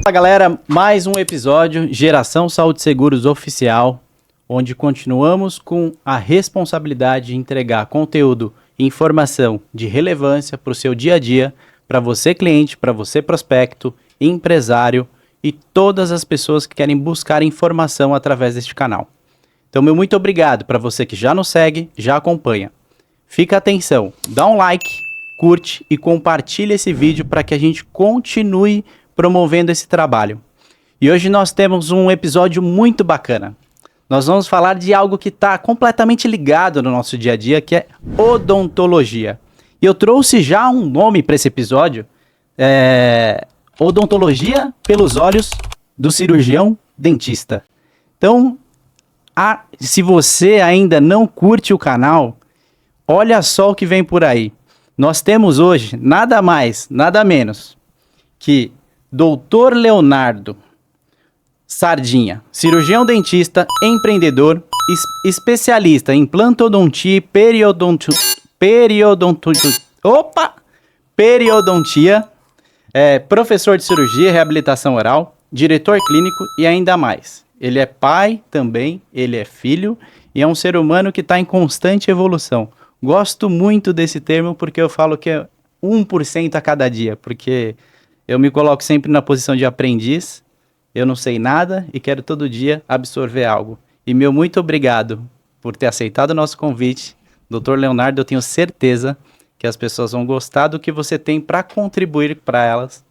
Fala galera, mais um episódio Geração Saúde Seguros Oficial, onde continuamos com a responsabilidade de entregar conteúdo e informação de relevância para o seu dia a dia, para você cliente, para você prospecto, empresário e todas as pessoas que querem buscar informação através deste canal. Então, meu muito obrigado para você que já nos segue, já acompanha. Fica atenção, dá um like, curte e compartilha esse vídeo para que a gente continue promovendo esse trabalho. E hoje nós temos um episódio muito bacana. Nós vamos falar de algo que está completamente ligado no nosso dia a dia, que é odontologia. E eu trouxe já um nome para esse episódio, odontologia pelos olhos do cirurgião dentista. Então, se você ainda não curte o canal, olha só o que vem por aí. Nós temos hoje nada mais, nada menos que Dr. Leonardo Sardinha, cirurgião dentista, empreendedor, especialista em implantodontia e periodontia, professor de cirurgia e reabilitação oral, diretor clínico e ainda mais. Ele é pai também, ele é filho e é um ser humano que está em constante evolução. Gosto muito desse termo porque eu falo que é 1% a cada dia, porque eu me coloco sempre na posição de aprendiz, eu não sei nada e quero todo dia absorver algo. E meu muito obrigado por ter aceitado o nosso convite. Dr. Leonardo, eu tenho certeza que as pessoas vão gostar do que você tem para contribuir para elas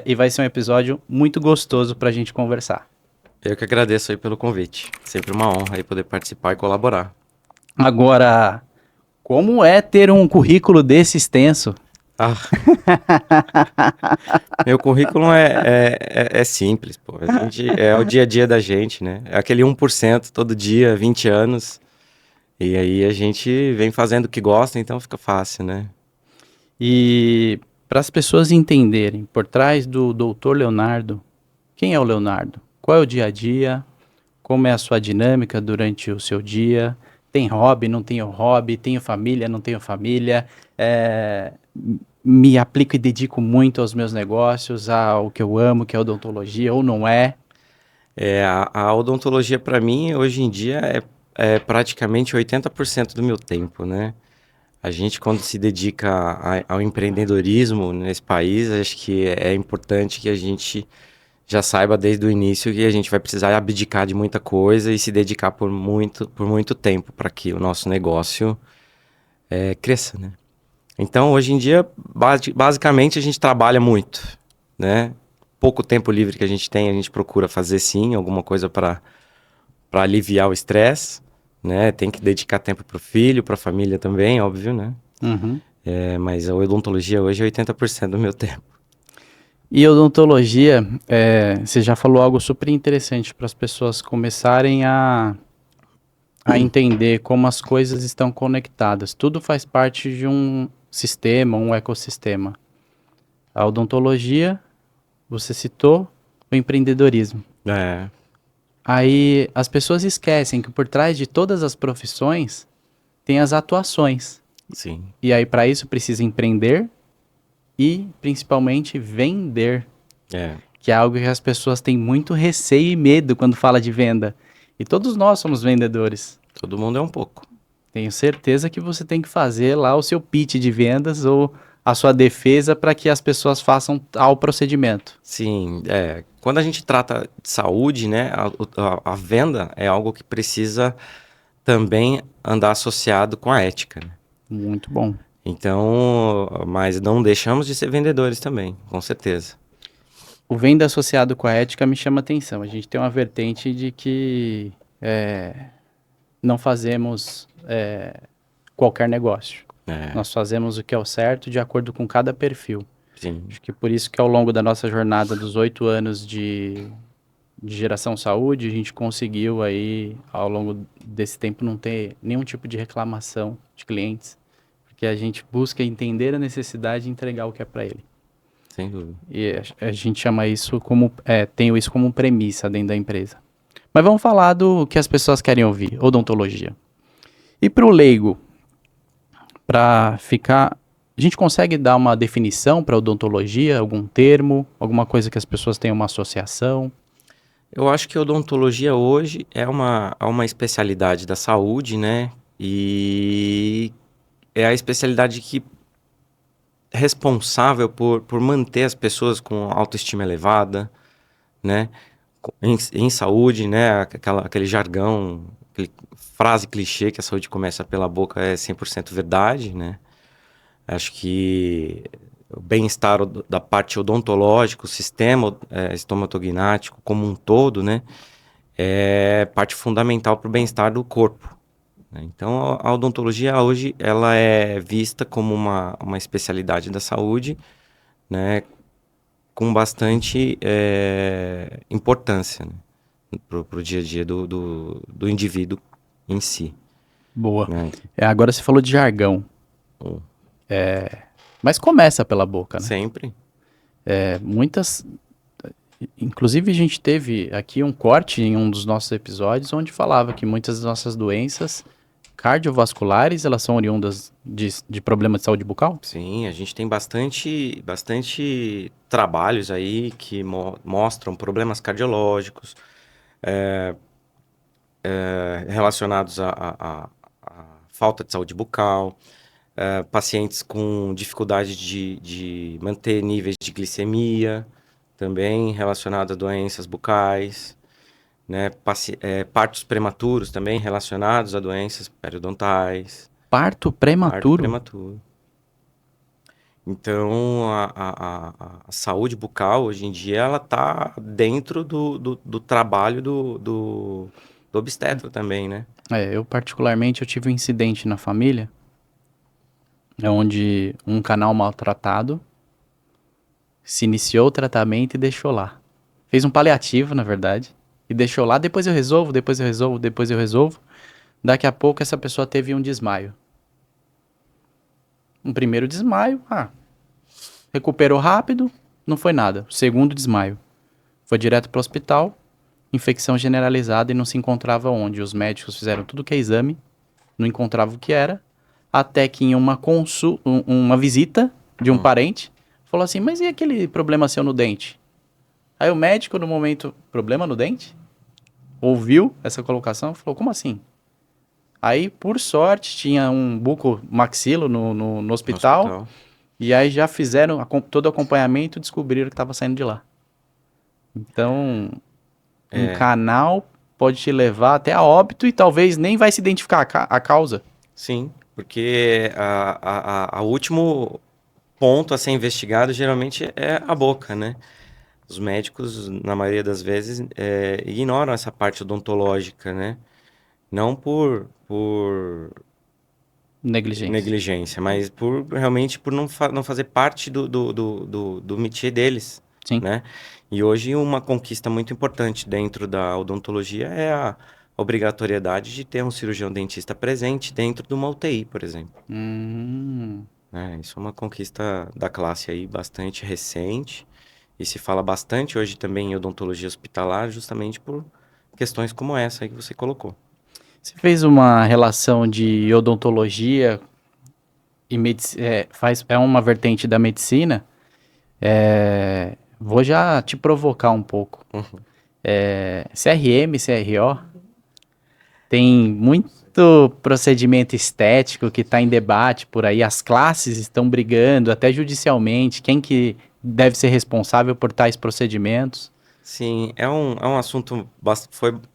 e vai ser um episódio muito gostoso para a gente conversar. Eu que agradeço aí pelo convite. Sempre uma honra aí poder participar e colaborar. Agora, como é ter um currículo desse extenso? Meu currículo é simples, pô. É o dia a dia da gente, né? É aquele 1% todo dia, 20 anos. E aí a gente vem fazendo o que gosta, então fica fácil, né? E para as pessoas entenderem, por trás do Dr. Leonardo, quem é o Leonardo? Qual é o dia a dia? Como é a sua dinâmica durante o seu dia? Tem hobby, não tenho hobby? Tenho família, não tenho família? Me aplico e dedico muito aos meus negócios, ao que eu amo, que é odontologia, ou não é? A odontologia para mim, hoje em dia, é praticamente 80% do meu tempo, né? A gente, quando se dedica ao empreendedorismo nesse país, acho que é importante que a gente já saiba desde o início que a gente vai precisar abdicar de muita coisa e se dedicar por muito tempo para que o nosso negócio cresça, né? Então, hoje em dia, basicamente, a gente trabalha muito, né? Pouco tempo livre que a gente tem, a gente procura fazer, sim, alguma coisa para aliviar o estresse, né? Tem que dedicar tempo para o filho, para a família também, óbvio, né? Uhum. Mas a odontologia hoje é 80% do meu tempo. E odontologia, você já falou algo super interessante para as pessoas começarem a entender como as coisas estão conectadas. Tudo faz parte de um sistema, um ecossistema. A odontologia, você citou o empreendedorismo. Aí as pessoas esquecem que por trás de todas as profissões tem as atuações. Sim. E aí para isso precisa empreender e principalmente vender. Que é algo que as pessoas têm muito receio e medo quando fala de venda. E todos nós somos vendedores. Todo mundo é um pouco. Tenho certeza que você tem que fazer lá o seu pitch de vendas ou a sua defesa para que as pessoas façam tal procedimento. Sim, quando a gente trata de saúde, né, a venda é algo que precisa também andar associado com a ética, né? Muito bom. Então, mas não deixamos de ser vendedores também, com certeza. O venda associado com a ética me chama atenção. A gente tem uma vertente de que não fazemos qualquer negócio. Nós fazemos o que é o certo de acordo com cada perfil. Sim. Acho que por isso que ao longo da nossa jornada dos 8 anos de Geração Saúde, a gente conseguiu aí, ao longo desse tempo, não ter nenhum tipo de reclamação de clientes, porque a gente busca entender a necessidade e entregar o que é para ele. Sem dúvida. E a gente chama isso como, tenho isso como premissa dentro da empresa. Mas vamos falar do que as pessoas querem ouvir, odontologia. E para o leigo, para ficar A gente consegue dar uma definição para odontologia, algum termo, alguma coisa que as pessoas tenham uma associação? Eu acho que odontologia hoje é uma especialidade da saúde, né? E é a especialidade que é responsável por manter as pessoas com autoestima elevada, né? Em saúde, né? Aquele jargão, aquele frase clichê que a saúde começa pela boca é 100% verdade, né? Acho que o bem-estar da parte odontológica, o sistema estomatognático como um todo, né? É parte fundamental para o bem-estar do corpo, né? Então, a odontologia hoje ela é vista como uma especialidade da saúde, né? Com bastante importância, né? Pro dia a dia do indivíduo em si, Boa. né? Agora você falou de jargão, Hum, mas começa pela boca, né? Sempre. Muitas. Inclusive, a gente teve aqui um corte em um dos nossos episódios onde falava que muitas das nossas doenças cardiovasculares elas são oriundas de problemas de saúde bucal? Sim, a gente tem bastante trabalhos aí que mostram problemas cardiológicos relacionados à falta de saúde bucal, pacientes com dificuldade de manter níveis de glicemia, também relacionado a doenças bucais, né? Partos prematuros também relacionados a doenças periodontais, Parto parto prematuro? prematuro. Então, a saúde bucal, hoje em dia, ela está dentro do trabalho do obstetra também, né? Eu particularmente eu tive um incidente na família, onde um canal maltratado se iniciou o tratamento e deixou lá. Fez um paliativo, na verdade, e deixou lá. Depois eu resolvo, depois eu resolvo, depois eu resolvo. Daqui a pouco essa pessoa teve um desmaio. Um primeiro desmaio, recuperou rápido, não foi nada. O segundo desmaio, foi direto para o hospital, infecção generalizada e não se encontrava onde. Os médicos fizeram tudo que é exame, não encontravam o que era, até que em uma visita de um Hum. parente, falou assim, mas e aquele problema seu no dente? Aí o médico, no momento, problema no dente? Ouviu essa colocação, falou, como assim? Aí, por sorte, tinha um buco maxilo no No hospital, hospital. e aí já fizeram todo o acompanhamento e descobriram que estava saindo de lá. Então, um É, canal pode te levar até a óbito e talvez nem vai se identificar a causa. sim, porque a último ponto a ser investigado geralmente é a boca, né? Os médicos, na maioria das vezes, ignoram essa parte odontológica, né? Não por Negligência. negligência, mas realmente por não fazer parte do métier deles, Sim. né? E hoje uma conquista muito importante dentro da odontologia é a obrigatoriedade de ter um cirurgião dentista presente dentro de uma UTI, por exemplo, Hum. né? Isso é uma conquista da classe aí bastante recente e se fala bastante hoje também em odontologia hospitalar justamente por questões como essa aí que você colocou. Você fez uma relação de odontologia e é uma vertente da medicina. Vou já te provocar um pouco. Uhum. CRM, CRO, tem muito procedimento estético que está em debate por aí. As classes estão brigando, até judicialmente, quem que deve ser responsável por tais procedimentos. Sim, é um assunto,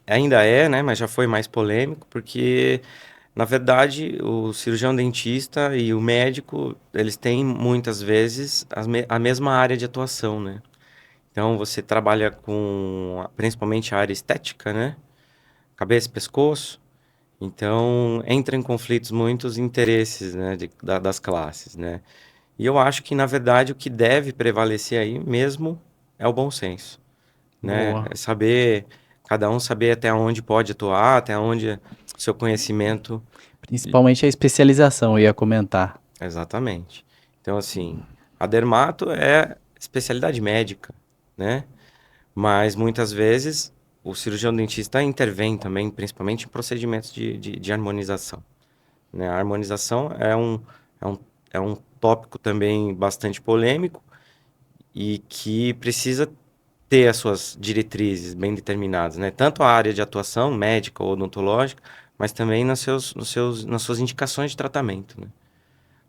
ainda é, né, mas já foi mais polêmico, porque, na verdade, o cirurgião dentista e o médico, eles têm, muitas vezes, a mesma área de atuação, né? Então, você trabalha com, principalmente, a área estética, né? Cabeça e pescoço. Então, entra em conflitos muitos interesses, né, das classes, né? E eu acho que, na verdade, o que deve prevalecer aí mesmo é o bom senso, né? Boa. É saber, cada um saber até onde pode atuar, até onde o seu conhecimento. Principalmente a especialização, eu ia comentar. Exatamente. Então, assim, a dermato é especialidade médica, né? Mas muitas vezes o cirurgião dentista intervém também, principalmente em procedimentos de harmonização, né? A harmonização é um é um tópico também bastante polêmico e que precisa ter as suas diretrizes bem determinadas, né? Tanto a área de atuação médica ou odontológica, mas também nas suas indicações de tratamento, né?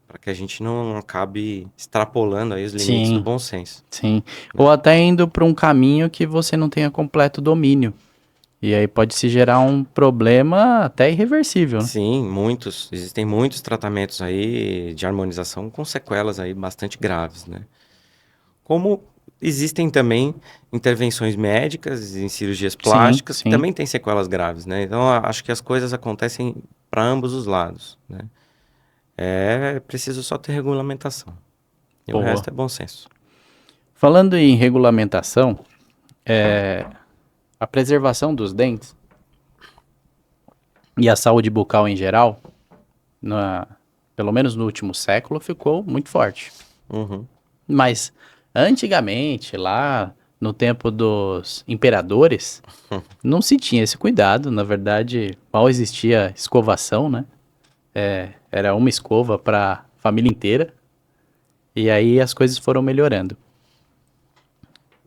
Para que a gente não acabe extrapolando aí os limites do Sim, bom senso. sim. Ou até indo para um caminho que você não tenha completo domínio. E aí pode se gerar um problema até irreversível, né? Sim, existem muitos tratamentos aí de harmonização com sequelas aí bastante graves, né? Como existem também intervenções médicas em cirurgias Sim, plásticas que sim. também têm sequelas graves, né? Então, acho que as coisas acontecem para ambos os lados, né? É preciso só ter regulamentação. E o Boa. resto é bom senso. Falando em regulamentação, a preservação dos dentes e a saúde bucal em geral, na, pelo menos no último século, ficou muito forte. Uhum. Mas antigamente, lá no tempo dos imperadores, não se tinha esse cuidado. Na verdade, mal existia escovação, né? Era uma escova para a família inteira. E aí as coisas foram melhorando.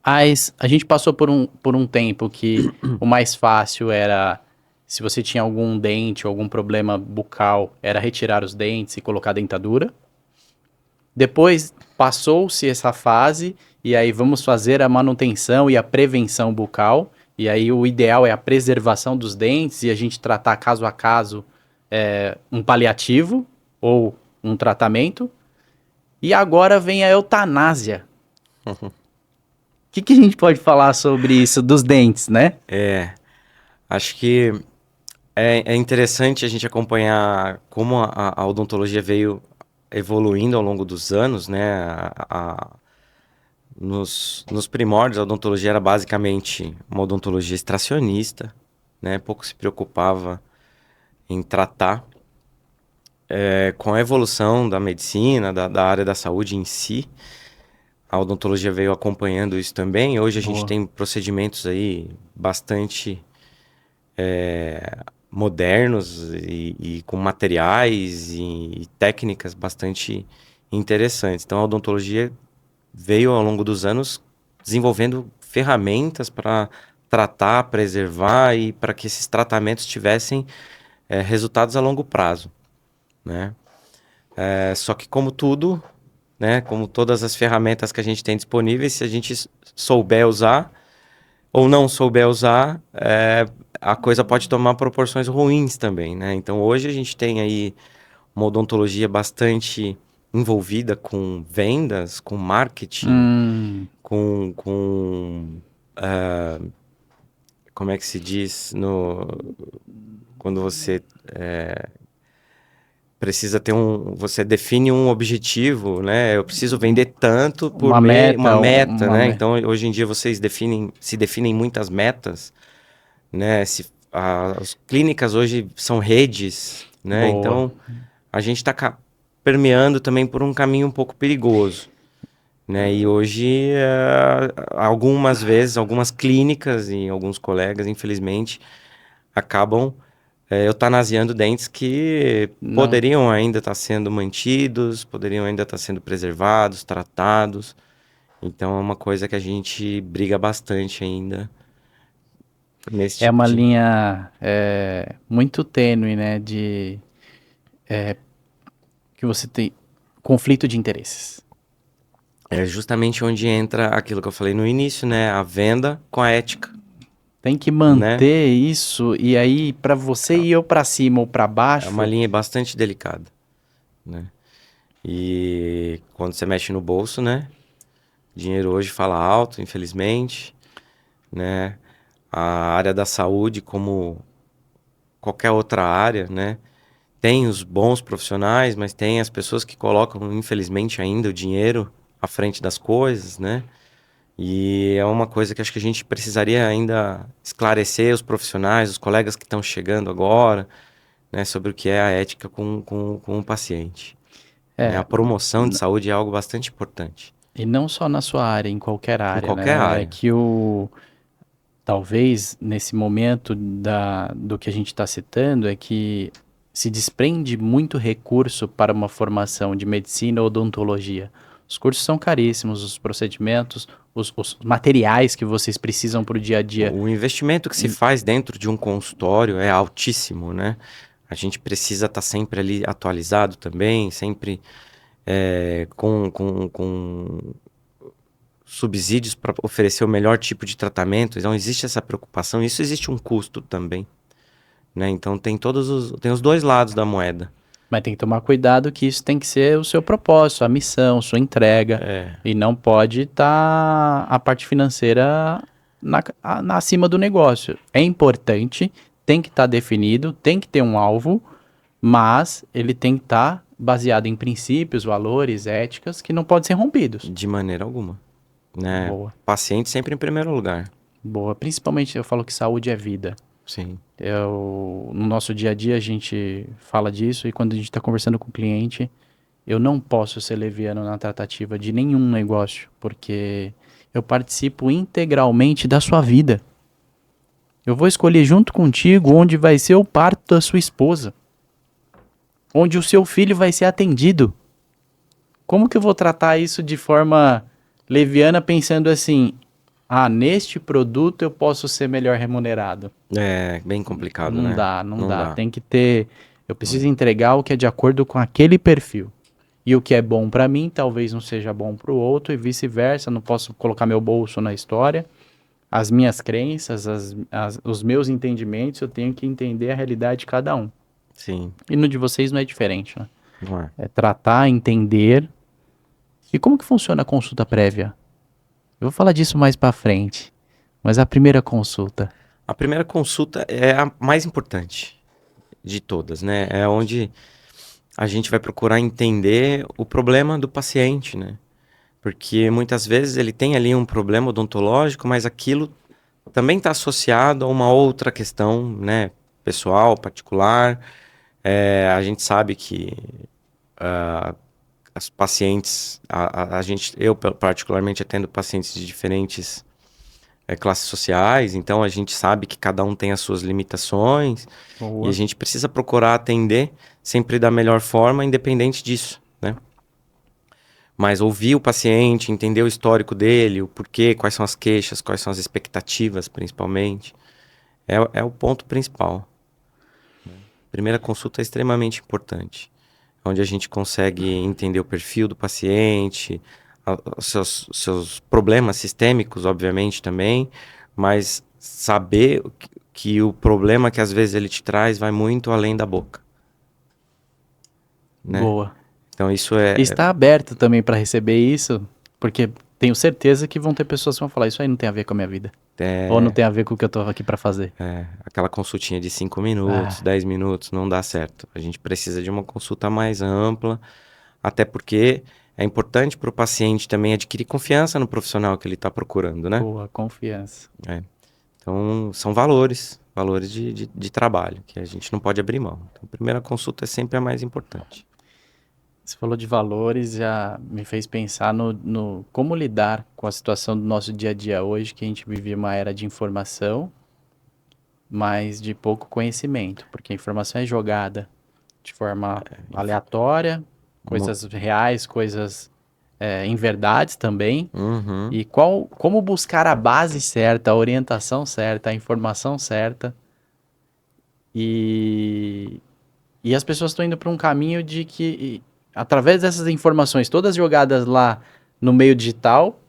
Mas a gente passou por um tempo que o mais fácil era, se você tinha algum dente ou algum problema bucal, era retirar os dentes e colocar dentadura. Depois passou-se essa fase e aí vamos fazer a manutenção e a prevenção bucal. E aí o ideal é a preservação dos dentes e a gente tratar caso a caso um paliativo ou um tratamento. E agora vem a eutanásia. Que a gente pode falar sobre isso dos dentes, né? Acho que é interessante a gente acompanhar como a odontologia veio evoluindo ao longo dos anos, né? Nos primórdios, a odontologia era basicamente uma odontologia extracionista, né? Pouco se preocupava em tratar. Com a evolução da medicina, da área da saúde em si, a odontologia veio acompanhando isso também. Hoje a gente Boa. tem procedimentos aí bastante modernos e com materiais e técnicas bastante interessantes. Então a odontologia veio ao longo dos anos desenvolvendo ferramentas para tratar, preservar e para que esses tratamentos tivessem resultados a longo prazo, né? Só que como tudo, né, como todas as ferramentas que a gente tem disponíveis, se a gente souber usar ou não souber usar, a coisa pode tomar proporções ruins também, né? Então hoje a gente tem aí uma odontologia bastante envolvida com vendas, com marketing, com como é que se diz quando você precisa ter você define um objetivo, né? Eu preciso vender tanto por Uma mês, uma meta, meta, uma né? meta. Então hoje em dia se definem muitas metas, né? As clínicas hoje são redes, né? Boa. Então a gente está permeando também por um caminho um pouco perigoso, né? E hoje, algumas vezes, algumas clínicas e alguns colegas, infelizmente, acabam eutanasiando dentes que Não, poderiam ainda estar sendo mantidos, poderiam ainda estar sendo preservados, tratados. Então, é uma coisa que a gente briga bastante ainda nesse é tipo uma de... linha muito tênue, né? Que você tem conflito de interesses. É justamente onde entra aquilo que eu falei no início, né? A venda com a ética, Tem que né? manter isso e aí para você ir ou para cima ou para É uma baixo, linha bastante delicada, né? E quando você mexe no bolso, né? Dinheiro hoje fala alto, infelizmente, né? A área da saúde, como qualquer outra área, né? Tem os bons profissionais, mas tem as pessoas que colocam, infelizmente, ainda o dinheiro à frente das coisas, né? E é uma coisa que acho que a gente precisaria ainda esclarecer os profissionais, os colegas que estão chegando agora, né? Sobre o que é a ética com o paciente. Né? A é, promoção de saúde é algo bastante importante. e não só na sua área, em qualquer Em área, qualquer né? É área. que talvez nesse momento do que a gente está citando, é que se desprende muito recurso para uma formação de medicina ou odontologia. Os cursos são caríssimos, os procedimentos, os materiais que vocês precisam para o dia a dia. O investimento que se faz dentro de um consultório é altíssimo, né? A gente precisa estar sempre ali atualizado também, sempre com subsídios para oferecer o melhor tipo de tratamento. Então, existe essa preocupação. Isso existe um custo também, né? Então, tem os dois lados da moeda. Mas tem que tomar cuidado que isso tem que ser o seu propósito, a missão, sua entrega. E não pode estar a parte financeira acima do negócio. É importante, tem que estar definido, tem que ter um alvo, mas ele tem que estar baseado em princípios, valores, éticas que não podem ser rompidos. De maneira alguma, né? Boa. Paciente sempre em primeiro lugar. Boa. Principalmente eu falo que saúde é vida. Sim. No nosso dia a dia a gente fala disso e quando a gente está conversando com o cliente, eu não posso ser leviano na tratativa de nenhum negócio, porque eu participo integralmente da sua vida. Eu vou escolher junto contigo onde vai ser o parto da sua esposa, onde o seu filho vai ser atendido. Como que eu vou tratar isso de forma leviana pensando assim, neste produto eu posso ser melhor remunerado? É bem complicado, né? Não dá. Tem que ter... Eu preciso entregar o que é de acordo com aquele perfil. E o que é bom para mim, talvez não seja bom para o outro e vice-versa. Não posso colocar meu bolso na história. As minhas crenças, os meus entendimentos, eu tenho que entender a realidade de cada um. Sim. E no de vocês não é diferente, né? Não é. É tratar, entender. E como que funciona a consulta prévia? Eu vou falar disso mais para frente. Mas a primeira consulta... A primeira consulta é a mais importante de todas, né? É onde a gente vai procurar entender o problema do paciente, né? Porque muitas vezes ele tem ali um problema odontológico, mas aquilo também está associado a uma outra questão, né? Pessoal, particular. A gente sabe que as pacientes, eu particularmente atendo pacientes de diferentes classes sociais, então a gente sabe que cada um tem as suas limitações. Boa. E a gente precisa procurar atender sempre da melhor forma, independente disso, né? Mas ouvir o paciente, entender o histórico dele, o porquê, quais são as queixas, quais são as expectativas, principalmente, é o ponto principal. Primeira consulta é extremamente importante, onde a gente consegue entender o perfil do paciente, os seus problemas sistêmicos, obviamente, também, mas saber que o problema que às vezes ele te traz vai muito além da boca. Né? Boa. Então isso é... E está aberto também para receber isso, porque tenho certeza que vão ter pessoas que vão falar, isso aí não tem a ver com a minha vida. Ou não tem a ver com o que eu tô aqui para fazer. Aquela consultinha de 5 minutos, 10 minutos, não dá certo. A gente precisa de uma consulta mais ampla, até porque é importante para o paciente também adquirir confiança no profissional que ele está procurando, né? Boa, confiança. Então, são valores de trabalho, que a gente não pode abrir mão. Então, a primeira consulta é sempre a mais importante. Você falou de valores, já me fez pensar no como lidar com a situação do nosso dia a dia hoje, que a gente vive uma era de informação, mas de pouco conhecimento, porque a informação é jogada de forma aleatória, coisas reais, coisas inverdades também. Uhum. E como buscar a base certa, a orientação certa, a informação certa. E as pessoas estão indo para um caminho de que, através dessas informações todas jogadas lá no meio digital,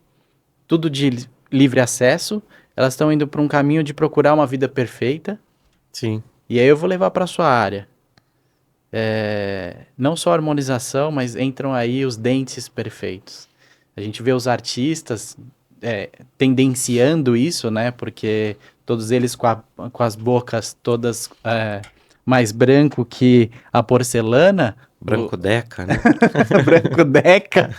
tudo de livre acesso, elas estão indo para um caminho de procurar uma vida perfeita. Sim. E aí eu vou levar para a sua área. Não só a harmonização, mas entram aí os dentes perfeitos. A gente vê os artistas tendenciando isso, né? Porque todos eles com as bocas todas mais branco que a porcelana. Branco Deca, né? Branco Deca.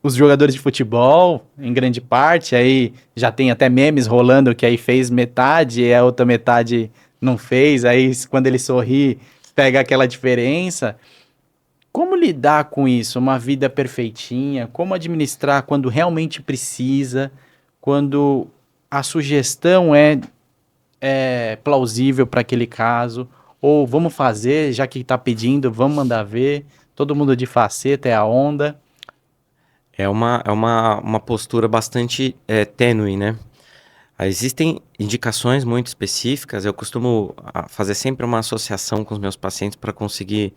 Os jogadores de futebol, em grande parte, aí já tem até memes rolando que aí fez metade e a outra metade não fez, aí quando ele sorri, pega aquela diferença. Como lidar com isso? Uma vida perfeitinha? Como administrar quando realmente precisa? Quando a sugestão é plausível para aquele caso? Ou vamos fazer, já que tá pedindo, vamos mandar ver. Todo mundo de faceta, é a onda. É uma postura bastante tênue, né? Existem indicações muito específicas. Eu costumo fazer sempre uma associação com os meus pacientes para conseguir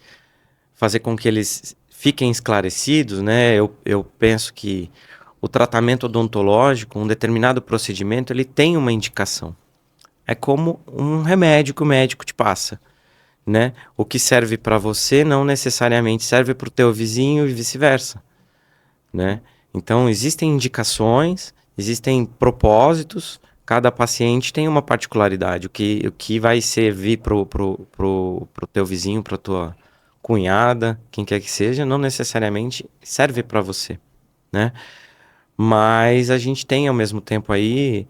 fazer com que eles fiquem esclarecidos, né? Eu penso que o tratamento odontológico, um determinado procedimento, ele tem uma indicação. É como um remédio que o médico te passa, né? O que serve para você não necessariamente serve para o teu vizinho e vice-versa, né? Então, existem indicações, existem propósitos, cada paciente tem uma particularidade. O que vai servir pro teu vizinho, para tua cunhada, quem quer que seja, não necessariamente serve para você, né? Mas a gente tem, ao mesmo tempo aí,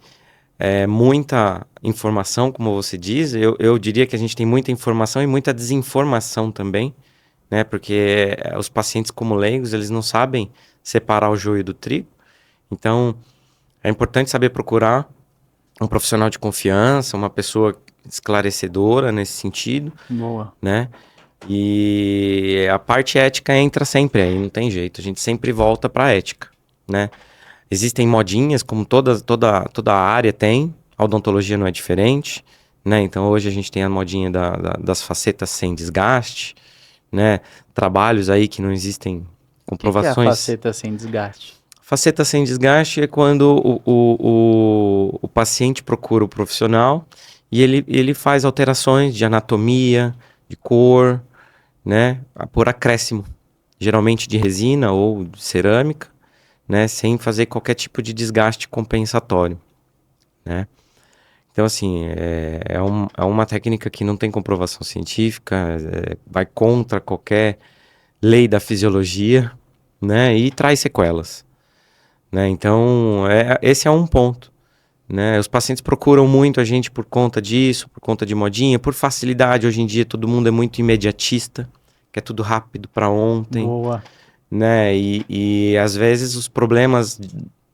muita informação, como você diz. Eu diria que a gente tem muita informação e muita desinformação também, né? Porque os pacientes, como leigos, eles não sabem separar o joio do trigo. Então, é importante saber procurar um profissional de confiança, uma pessoa esclarecedora nesse sentido, Boa. né? E a parte ética entra sempre aí, não tem jeito. A gente sempre volta para a ética, né? Existem modinhas, como toda a área tem. A odontologia não é diferente, né? Então, hoje a gente tem a modinha das facetas sem desgaste, né? Trabalhos aí que não existem O que é a comprovações. faceta sem desgaste? Faceta sem desgaste é quando o paciente procura o profissional e ele faz alterações de anatomia, de cor, né? Por acréscimo, geralmente de resina ou de cerâmica, né? Sem fazer qualquer tipo de desgaste compensatório, né? Então, assim, é uma técnica que não tem comprovação científica, vai contra qualquer lei da fisiologia, né? E traz sequelas, né? Então, esse é um ponto, né? Os pacientes procuram muito a gente por conta disso, por conta de modinha, por facilidade. Hoje em dia, todo mundo é muito imediatista, quer tudo rápido para ontem, Boa. né? E às vezes os problemas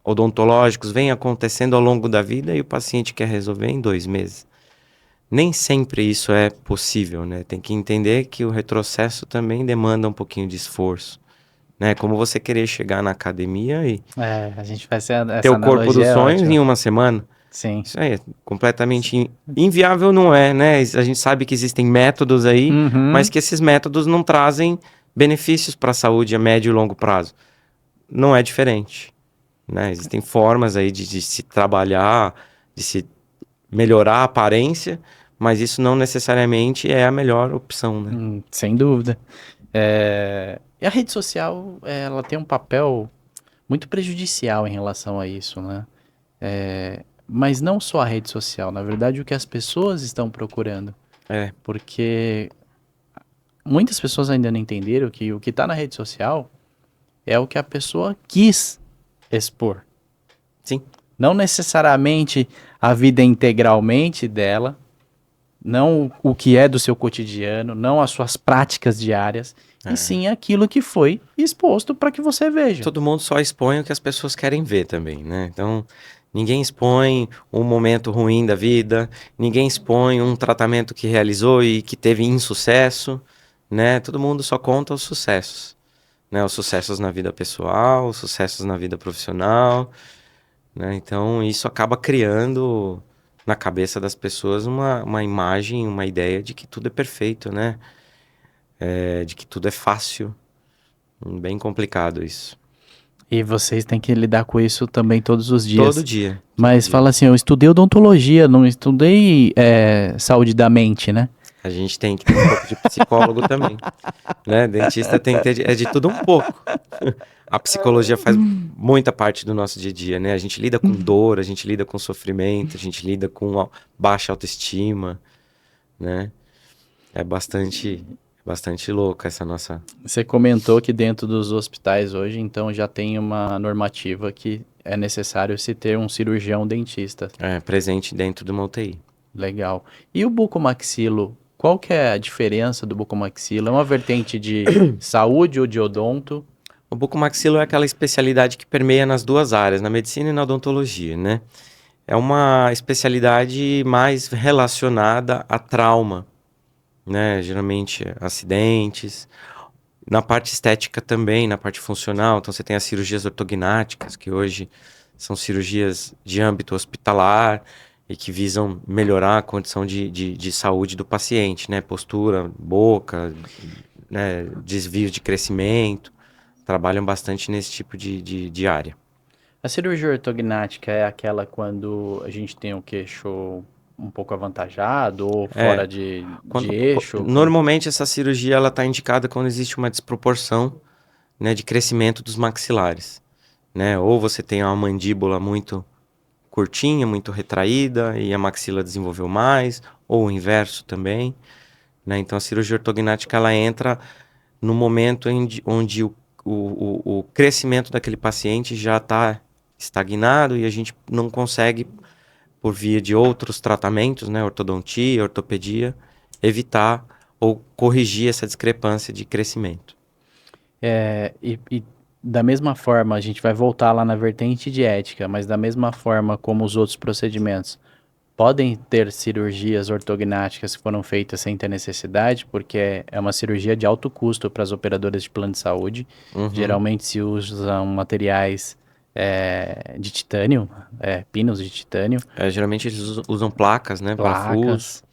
odontológicos vêm acontecendo ao longo da vida e o paciente quer resolver em 2 meses. Nem sempre isso é possível, né? Tem que entender que o retrocesso também demanda um pouquinho de esforço, né? Como você querer chegar na academia e A gente faz essa ter o corpo analogia, dos é sonhos ótima. em uma semana. Sim. Isso aí é completamente inviável, não é, né? A gente sabe que existem métodos aí, Uhum. mas que esses métodos não trazem benefícios para a saúde a médio e longo prazo. Não é diferente, né? Existem formas aí de se trabalhar, de se melhorar a aparência, mas isso não necessariamente é a melhor opção, né? Sem dúvida. E a rede social, ela tem um papel muito prejudicial em relação a isso, né? Mas não só a rede social, na verdade, o que as pessoas estão procurando. Porque muitas pessoas ainda não entenderam que o que está na rede social é o que a pessoa quis expor. Sim. Não necessariamente a vida integralmente dela, não o que é do seu cotidiano, não as suas práticas diárias, e sim aquilo que foi exposto para que você veja. Todo mundo só expõe o que as pessoas querem ver também, né? Então, ninguém expõe um momento ruim da vida, ninguém expõe um tratamento que realizou e que teve insucesso, né? Todo mundo só conta os sucessos, né? Os sucessos na vida pessoal, os sucessos na vida profissional, né? Então, isso acaba criando na cabeça das pessoas uma imagem, uma ideia de que tudo é perfeito, né? De que tudo é fácil. Bem complicado isso. E vocês têm que lidar com isso também todos os dias. Todo dia. Mas fala assim, eu estudei odontologia, não estudei saúde da mente, né? A gente tem que ter um pouco de psicólogo também, né? Dentista tem que ter de tudo um pouco. A psicologia faz muita parte do nosso dia a dia, né? A gente lida com dor, a gente lida com sofrimento, a gente lida com baixa autoestima, né? É bastante louca essa nossa... Você comentou que dentro dos hospitais hoje, então, já tem uma normativa que é necessário se ter um cirurgião dentista. presente dentro de uma UTI. Legal. E o bucomaxilo, qual que é a diferença do bucomaxilo? É uma vertente de saúde ou de odonto? O bucomaxilo é aquela especialidade que permeia nas duas áreas, na medicina e na odontologia, né? É uma especialidade mais relacionada a trauma, né? Geralmente acidentes. Na parte estética também, na parte funcional, então você tem as cirurgias ortognáticas, que hoje são cirurgias de âmbito hospitalar e que visam melhorar a condição de saúde do paciente, né? Postura, boca, né? Desvio de crescimento, trabalham bastante nesse tipo de área. A cirurgia ortognática é aquela quando a gente tem o queixo um pouco avantajado ou fora de eixo? Normalmente essa cirurgia ela está indicada quando existe uma desproporção, né, de crescimento dos maxilares, né? Ou você tem uma mandíbula muito curtinha, muito retraída e a maxila desenvolveu mais, ou o inverso também, né? Então a cirurgia ortognática ela entra no momento onde o crescimento daquele paciente já está estagnado e a gente não consegue, por via de outros tratamentos, né, ortodontia, ortopedia, evitar ou corrigir essa discrepância de crescimento. E da mesma forma, a gente vai voltar lá na vertente de ética, mas da mesma forma como os outros procedimentos, podem ter cirurgias ortognáticas que foram feitas sem ter necessidade, porque é uma cirurgia de alto custo para as operadoras de plano de saúde. Geralmente se usam materiais de titânio, pinos de titânio. Geralmente eles usam placas, né, parafusos.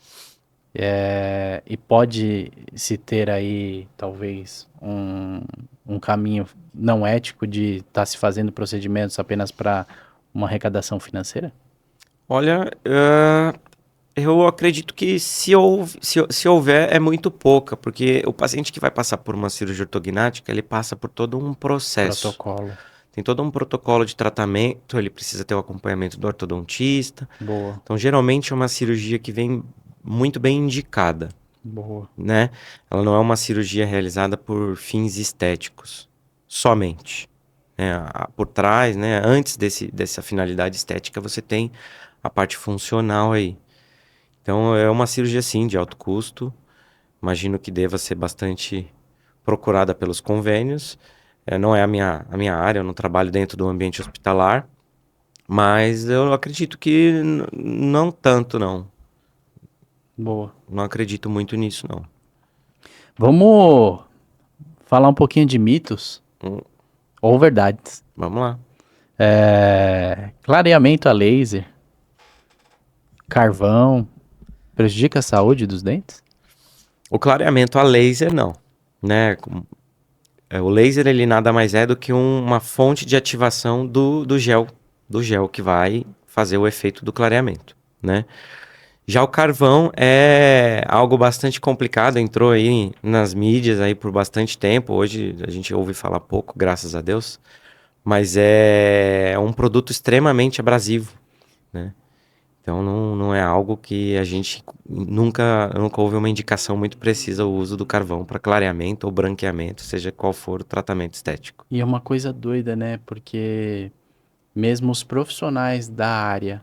E pode se ter aí, talvez, um caminho não ético de estar se fazendo procedimentos apenas para uma arrecadação financeira? Olha, eu acredito que se houver é muito pouca, porque o paciente que vai passar por uma cirurgia ortognática, ele passa por todo um processo. Protocolo. Tem todo um protocolo de tratamento, ele precisa ter o acompanhamento do ortodontista. Boa. Então, geralmente é uma cirurgia que vem muito bem indicada. Boa. Né? Ela não é uma cirurgia realizada por fins estéticos, somente. Né? Por trás, né? Antes dessa finalidade estética, você tem a parte funcional aí. Então, é uma cirurgia, sim, de alto custo. Imagino que deva ser bastante procurada pelos convênios. Não é a minha área, eu não trabalho dentro do ambiente hospitalar. Mas eu acredito que não tanto, não. Boa. Não acredito muito nisso, não. Vamos falar um pouquinho de mitos ou verdades. Vamos lá. Clareamento a laser, carvão, prejudica a saúde dos dentes? O clareamento a laser, não. Né? O laser, ele nada mais é do que uma fonte de ativação do gel que vai fazer o efeito do clareamento, né? Já o carvão é algo bastante complicado, entrou aí nas mídias aí por bastante tempo. Hoje a gente ouve falar pouco, graças a Deus, mas é um produto extremamente abrasivo, né? Então não é algo que a gente nunca houve uma indicação muito precisa o uso do carvão para clareamento ou branqueamento, seja qual for o tratamento estético. E é uma coisa doida, né? Porque mesmo os profissionais da área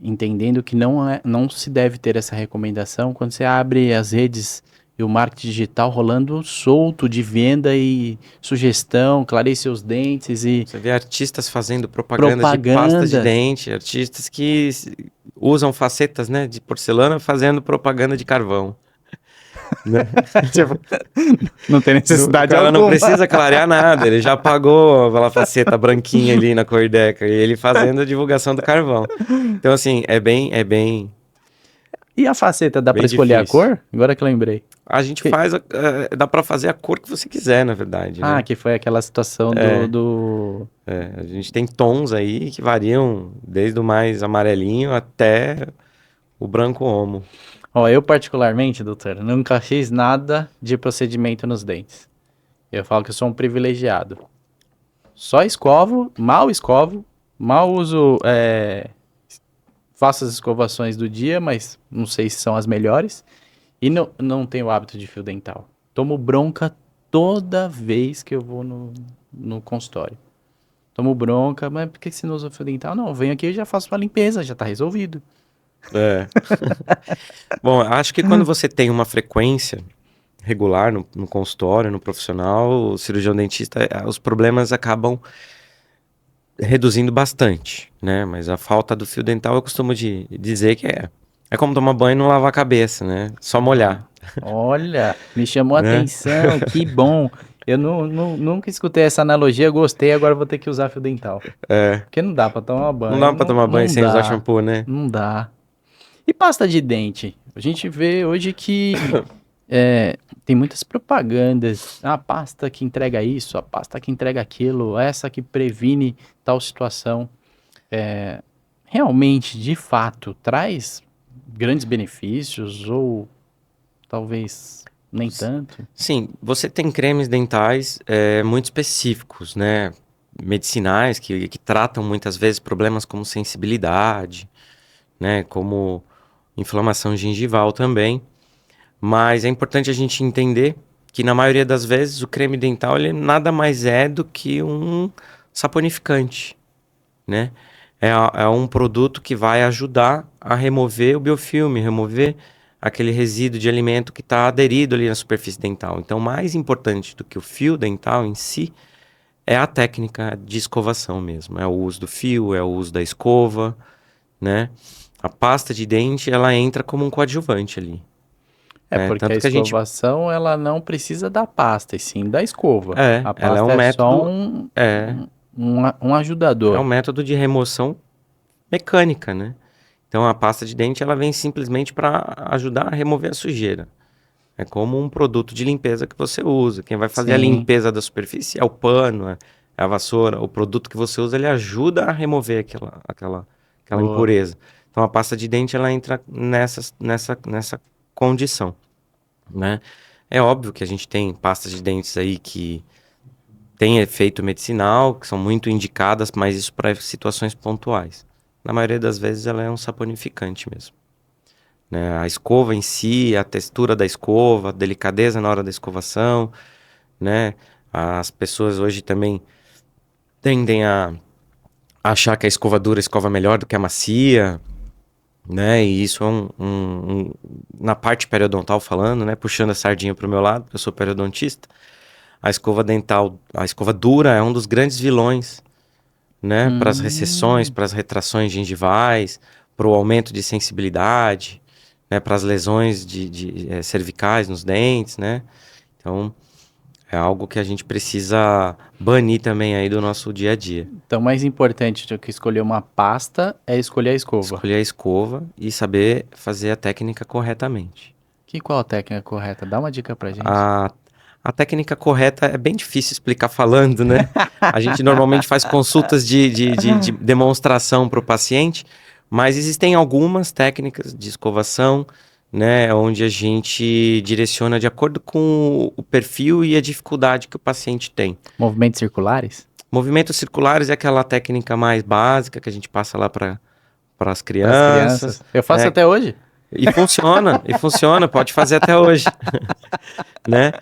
entendendo que não se deve ter essa recomendação, quando você abre as redes e o marketing digital rolando solto de venda e sugestão, clareie seus dentes e... Você vê artistas fazendo propaganda de pasta de dente, artistas que usam facetas, né, de porcelana fazendo propaganda de carvão. Né? Tipo, não tem necessidade alguma. Não precisa clarear nada, ele já pagou aquela faceta branquinha ali na Cordeca e ele fazendo a divulgação do carvão. Então, assim, é bem... E a faceta, dá pra escolher a cor? Agora que eu lembrei. A gente faz, dá pra fazer a cor que você quiser, na verdade. Ah, né? que foi aquela situação do... a gente tem tons aí que variam desde o mais amarelinho até o branco homo. Ó, eu particularmente, doutor, nunca fiz nada de procedimento nos dentes. Eu falo que eu sou um privilegiado. Só mal uso, faço as escovações do dia, mas não sei se são as melhores. E não tenho hábito de fio dental. Tomo bronca toda vez que eu vou no consultório. Tomo bronca, mas por que você não usa fio dental? Não, eu venho aqui e já faço uma limpeza, já tá resolvido. Bom, acho que quando você tem uma frequência regular no consultório, no profissional, o cirurgião dentista, os problemas acabam reduzindo bastante, né? Mas a falta do fio dental, eu costumo dizer que é como tomar banho e não lavar a cabeça, né? Só molhar. Olha, me chamou a né? atenção, que bom. Eu nunca escutei essa analogia, gostei, agora vou ter que usar fio dental. É, Porque não dá pra tomar não banho, dá pra não, tomar banho não sem usar dá, shampoo, né? não dá. E pasta de dente? A gente vê hoje que tem muitas propagandas. A pasta que entrega isso, a pasta que entrega aquilo, essa que previne tal situação. Realmente, de fato, traz grandes benefícios ou talvez nem tanto? Sim, você tem cremes dentais muito específicos, né? Medicinais que tratam muitas vezes problemas como sensibilidade, né? Como inflamação gengival também. Mas é importante a gente entender que na maioria das vezes o creme dental ele nada mais é do que um saponificante, né? É um produto que vai ajudar a remover o biofilme, remover aquele resíduo de alimento que está aderido ali na superfície dental. Então, mais importante do que o fio dental em si é a técnica de escovação mesmo. É o uso do fio, é o uso da escova, né? A pasta de dente, ela entra como um coadjuvante ali. É porque a Tanto que a gente... escovação ela não precisa da pasta, e sim da escova. A ela é um pasta é só método... É, um é um ajudador. método de remoção mecânica, né? Então a pasta de dente ela vem simplesmente para ajudar a remover a sujeira. É como um produto de limpeza que você usa. Quem vai fazer a Sim. limpeza da superfície é o pano, é a vassoura. O produto que você usa ele ajuda a remover aquela Boa. impureza. Então a pasta de dente ela entra nessa condição, né? É óbvio que a gente tem pastas de dentes aí que têm efeito medicinal, que são muito indicadas, mas isso para situações pontuais. Na maioria das vezes ela é um saponificante mesmo, né? A escova em si, a textura da escova, a delicadeza na hora da escovação, né? As pessoas hoje também tendem a achar que a escova dura escova melhor do que a macia, né? E isso é na parte periodontal falando, né? Puxando a sardinha para o meu lado, eu sou periodontista. A escova dental, a escova dura é um dos grandes vilões, né? Para as recessões, Hum, para as retrações gengivais, para o aumento de sensibilidade, né? Para as lesões cervicais nos dentes, né? Então, é algo que a gente precisa banir também aí do nosso dia a dia. então, mais importante do que escolher uma pasta é escolher a escova. Escolher a escova e saber fazer a técnica corretamente. Qual a técnica correta? Dá uma dica pra gente. A, a técnica correta é bem difícil explicar falando, né? A gente normalmente faz consultas de demonstração para o paciente, mas existem algumas técnicas de escovação, né? Onde a gente direciona de acordo com o perfil e a dificuldade que o paciente tem. Movimentos circulares? Movimentos circulares é aquela técnica mais básica que a gente passa lá para as Para as crianças, crianças. Eu faço né? até hoje. E funciona, pode fazer até hoje, né?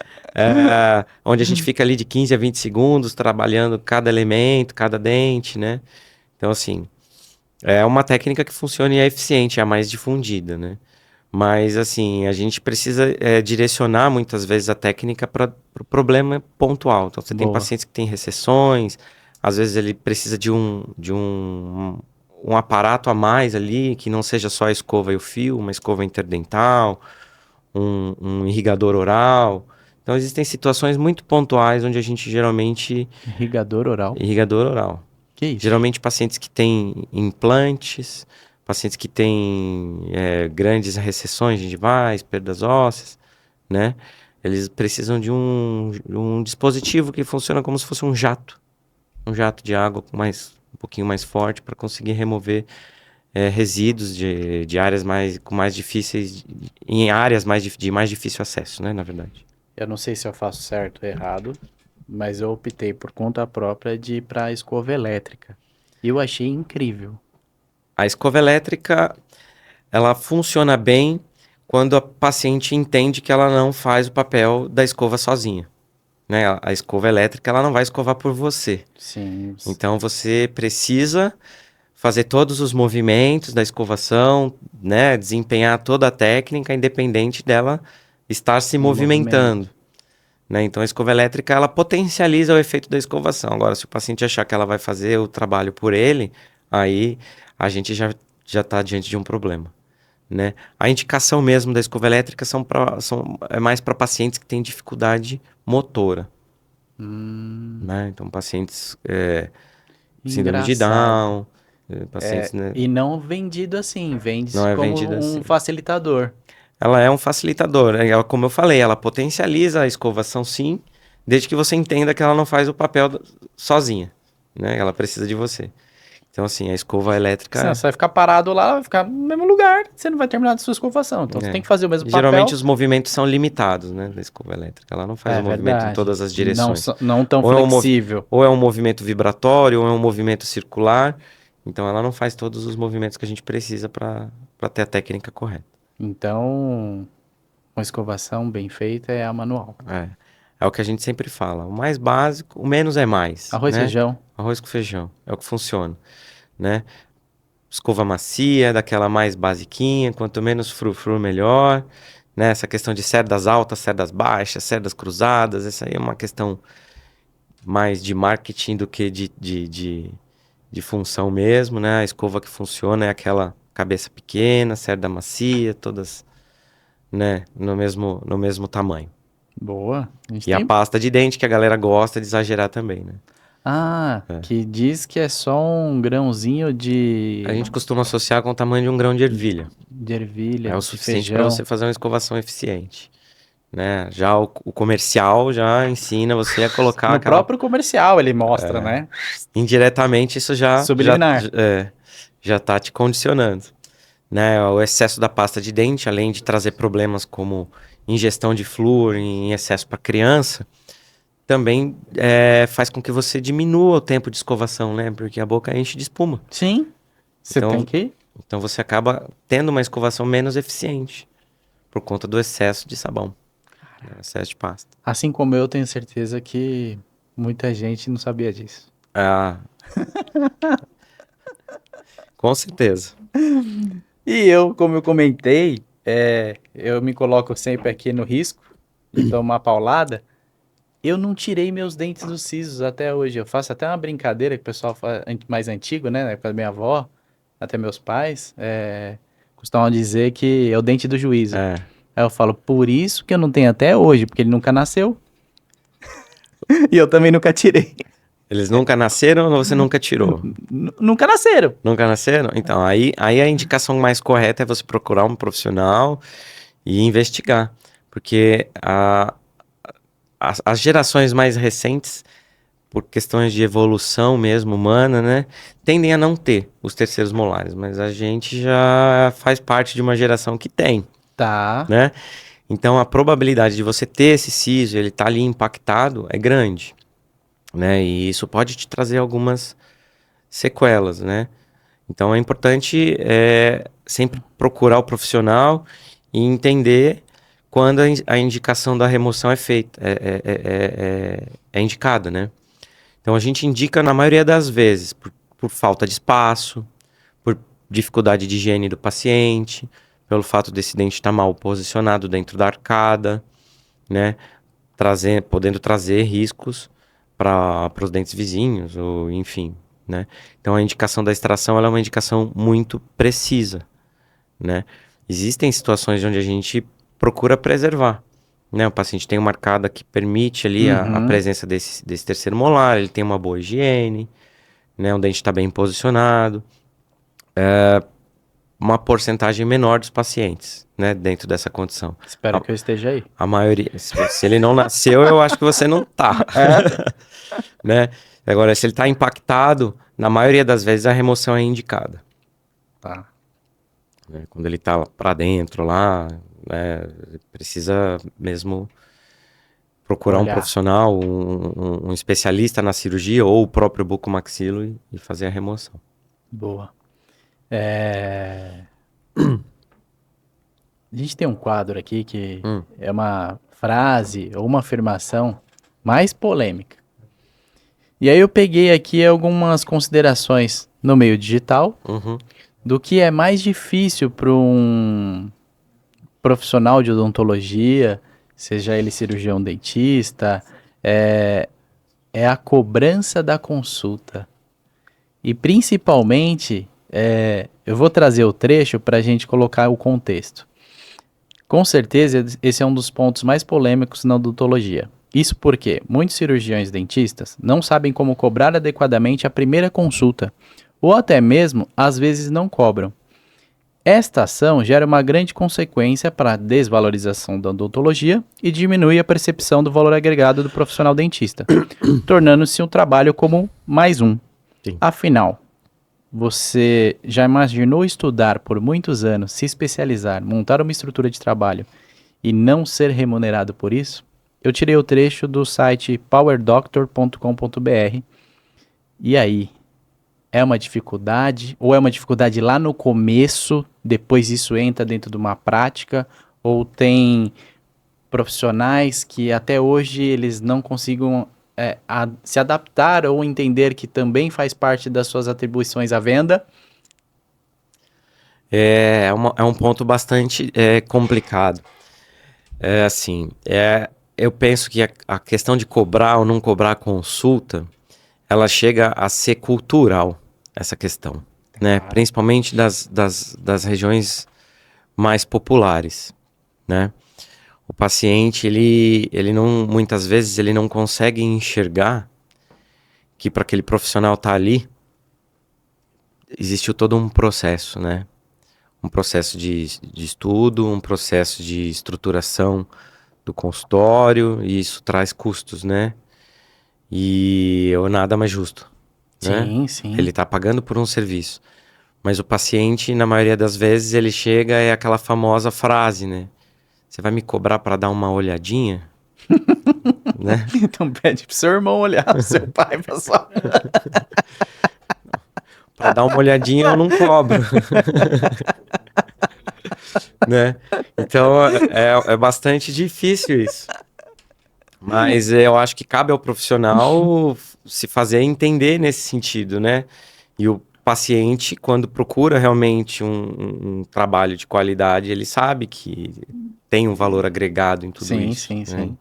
Onde a gente fica ali de 15 a 20 segundos trabalhando cada elemento, cada dente, né? Então, assim, é uma técnica que funciona e é eficiente, é a mais difundida, né? Mas, assim, a gente precisa direcionar muitas vezes a técnica para o problema pontual. Então, você tem Boa. pacientes que têm recessões, às vezes ele precisa de um aparato a mais ali, que não seja só a escova e o fio, uma escova interdental, um irrigador oral. Então, existem situações muito pontuais onde a gente geralmente... Irrigador oral. Irrigador oral. Que isso? Geralmente pacientes que têm implantes, pacientes que têm grandes recessões gengivais, perdas ósseas, né? Eles precisam de um dispositivo que funciona como se fosse um jato de água um pouquinho mais forte para conseguir remover resíduos de áreas com mais difíceis, em áreas de mais difícil acesso, né? Na verdade. Eu não sei se eu faço certo ou errado, mas eu optei por conta própria de ir para a escova elétrica. E eu achei incrível. A escova elétrica, ela funciona bem quando a paciente entende que ela não faz o papel da escova sozinha, né? A escova elétrica, ela não vai escovar por você. Sim. Então, você precisa fazer todos os movimentos da escovação, né? Desempenhar toda a técnica, independente dela estar se Em movimento. movimentando, né? Então, a escova elétrica, ela potencializa o efeito da escovação. Agora, se o paciente achar que ela vai fazer o trabalho por ele, aí a gente já está diante de um problema, né? A indicação mesmo da escova elétrica é mais para pacientes que têm dificuldade motora, né? Então, pacientes síndrome de Engraçado. Down, pacientes, né? E não vendido assim, Não vende é como vendida um assim. facilitador. Ela é um facilitador, né? Ela, como eu falei, ela potencializa a escovação sim, desde que você entenda que ela não faz o papel sozinha, né? Ela precisa de você. Então, assim, a escova Senão elétrica... você vai ficar parado lá, vai ficar no mesmo lugar, você não vai terminar a sua escovação. Então você tem que fazer o mesmo Geralmente papel. os movimentos são limitados, né, da escova elétrica. Ela não faz o movimento em Verdade. todas as Não, direções. não tão Ou é flexível. ou é um movimento vibratório, ou é um movimento circular. Então ela não faz todos os movimentos que a gente precisa para ter a técnica correta. Então, uma escovação bem feita é a manual. É o que a gente sempre fala. O mais básico, o menos é mais, Arroz, né? feijão. Arroz com feijão, é o que funciona, né? Escova macia, daquela mais basiquinha, quanto menos frufru melhor, né? Essa questão de cerdas altas, cerdas baixas, cerdas cruzadas, essa aí é uma questão mais de marketing do que de função mesmo, né? A escova que funciona é aquela cabeça pequena, cerda macia, todas, né, no mesmo tamanho. Boa. A gente E a tem... pasta de dente que a galera gosta de exagerar também, né? que diz que é só um grãozinho A gente costuma associar com o tamanho de um grão de ervilha. de ervilha, É o de suficiente para feijão. você fazer uma escovação eficiente, né? Já o comercial já ensina você a colocar No aquela... próprio comercial ele mostra, né? Indiretamente isso Subliminar. já tá te condicionando, né? O excesso da pasta de dente, além de trazer problemas como ingestão de flúor em excesso para criança, também faz com que você diminua o tempo de escovação, né? Porque a boca enche de espuma. Sim. Você Então, tem que... então você acaba tendo uma escovação menos eficiente por conta do excesso de sabão, né? Excesso de pasta. Assim como eu tenho certeza que muita gente não sabia disso. Ah, com certeza. E eu, como eu comentei, eu me coloco sempre aqui no risco de tomar paulada. Eu não tirei meus dentes dos sisos até hoje. Eu faço até uma brincadeira que o pessoal faz, mais antigo, né? Na época da minha avó, até meus pais, costumam dizer que é o dente do juízo. É. Aí eu falo, por isso que eu não tenho até hoje, porque ele nunca nasceu. E eu também nunca tirei. Eles nunca nasceram ou você nunca tirou? Nunca nasceram. Nunca nasceram? Então, aí a indicação mais correta é você procurar um profissional e investigar. Porque as gerações mais recentes, por questões de evolução mesmo humana, né, tendem a não ter os terceiros molares. Mas a gente já faz parte de uma geração que tem, Tá. né? Então, a probabilidade de você ter esse siso, ele tá ali impactado, é grande, né? E isso pode te trazer algumas sequelas, né? Então é importante sempre procurar o profissional e entender quando a indicação da remoção é feita, é indicada, né? Então a gente indica na maioria das vezes por falta de espaço, por dificuldade de higiene do paciente, pelo fato desse dente estar mal posicionado dentro da arcada, né? Podendo trazer riscos para os dentes vizinhos, ou enfim, né? Então a indicação da extração ela é uma indicação muito precisa, né? Existem situações onde a gente procura preservar, né? O paciente tem uma arcada que permite ali a presença desse terceiro molar, ele tem uma boa higiene, né? O dente está bem posicionado. Uma porcentagem menor dos pacientes, né? Dentro dessa condição. Espero que eu esteja aí. A maioria, se ele não nasceu, eu acho que você não tá. Né? Agora, se ele está impactado, na maioria das vezes a remoção é indicada. Tá. Né? Quando ele está para dentro lá, né? Precisa mesmo procurar um profissional, um especialista na cirurgia ou o próprio bucomaxilo e fazer a remoção. Boa. A gente tem um quadro aqui que é uma frase ou uma afirmação mais polêmica. E aí eu peguei aqui algumas considerações no meio digital do que é mais difícil para um profissional de odontologia, seja ele cirurgião dentista, é a cobrança da consulta. E principalmente Eu vou trazer o trecho para a gente colocar o contexto. Com certeza, esse é um dos pontos mais polêmicos na odontologia. Isso porque muitos cirurgiões dentistas não sabem como cobrar adequadamente a primeira consulta, ou até mesmo, às vezes, não cobram. Esta ação gera uma grande consequência para a desvalorização da odontologia e diminui a percepção do valor agregado do profissional dentista, tornando-se um trabalho como mais um. Sim. Afinal, você já imaginou estudar por muitos anos, se especializar, montar uma estrutura de trabalho e não ser remunerado por isso? Eu tirei o trecho do site powerdoctor.com.br. E aí? É uma dificuldade? Ou é uma dificuldade lá no começo, depois isso entra dentro de uma prática? Ou tem profissionais que até hoje eles não consigam se adaptar ou entender que também faz parte das suas atribuições à venda? É um ponto bastante complicado. Eu penso que a questão de cobrar ou não cobrar consulta, ela chega a ser cultural, essa questão, né? Principalmente das regiões mais populares, né? O paciente, ele não, muitas vezes, ele não consegue enxergar que para aquele profissional estar ali, existiu todo um processo, né? Um processo de estudo, um processo de estruturação do consultório, e isso traz custos, né? E é nada mais justo, né? Sim, sim. Ele está pagando por um serviço. Mas o paciente, na maioria das vezes, ele chega, é aquela famosa frase, né? Você vai me cobrar para dar uma olhadinha? Né? Então pede pro seu irmão olhar, pro seu pai, pra sua... Para dar uma olhadinha eu não cobro. Né? Então é bastante difícil isso. Mas eu acho que cabe ao profissional se fazer entender nesse sentido, né? E o paciente, quando procura realmente um trabalho de qualidade, ele sabe que tem um valor agregado em tudo Sim, isso. sim, Né? sim.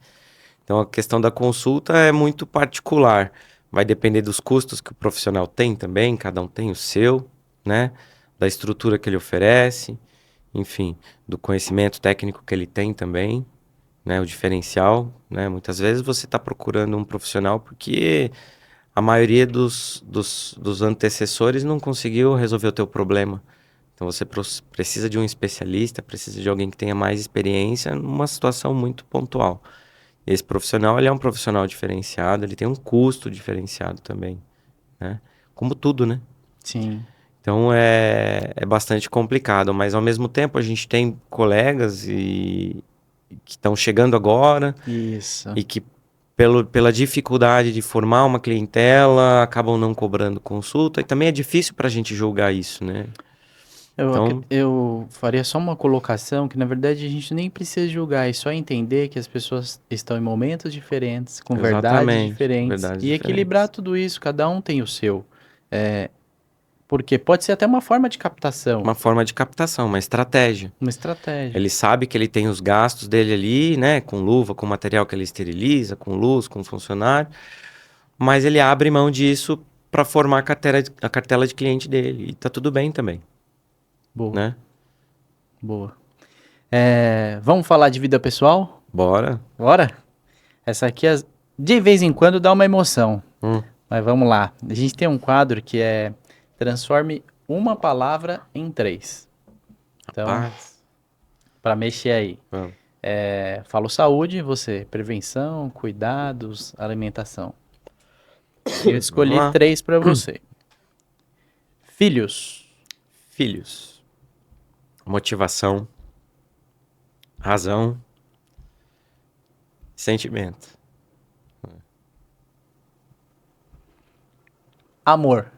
Então a questão da consulta é muito particular. Vai depender dos custos que o profissional tem também, cada um tem o seu, né? Da estrutura que ele oferece, enfim, do conhecimento técnico que ele tem também, né? O diferencial, né? Muitas vezes você está procurando um profissional porque a maioria dos antecessores não conseguiu resolver o teu problema. Então você precisa de um especialista, precisa de alguém que tenha mais experiência numa situação muito pontual. Esse profissional, ele é um profissional diferenciado, ele tem um custo diferenciado também, né? Como tudo, né? Sim. Então é bastante complicado, mas ao mesmo tempo a gente tem colegas que estão chegando agora Isso. e que pela dificuldade de formar uma clientela acabam não cobrando consulta e também é difícil para a gente julgar isso, né? Então, Eu faria só uma colocação que, na verdade, a gente nem precisa julgar, é só entender que as pessoas estão em momentos diferentes, com verdades exatamente, diferentes, verdades e equilibrar diferentes. tudo isso, cada um tem o seu. Porque pode ser até uma forma de captação, Uma forma de captação, uma estratégia. uma estratégia. Ele sabe que ele tem os gastos dele ali, né? Com luva, com material que ele esteriliza, com luz, com funcionário. Mas ele abre mão disso para formar a cartela de cliente dele. E tá tudo bem também, Boa, né? boa. Vamos falar de vida pessoal? Bora. Bora? Essa aqui, de vez em quando, dá uma emoção. Hum, Mas vamos lá. A gente tem um quadro que é transforme uma palavra em três. Então, paz. para mexer aí. Vamos. Falo saúde, você prevenção, cuidados, alimentação. Eu Vamos escolhi lá. três para você. Filhos, Filhos. Motivação. Razão. Sentimento. amor,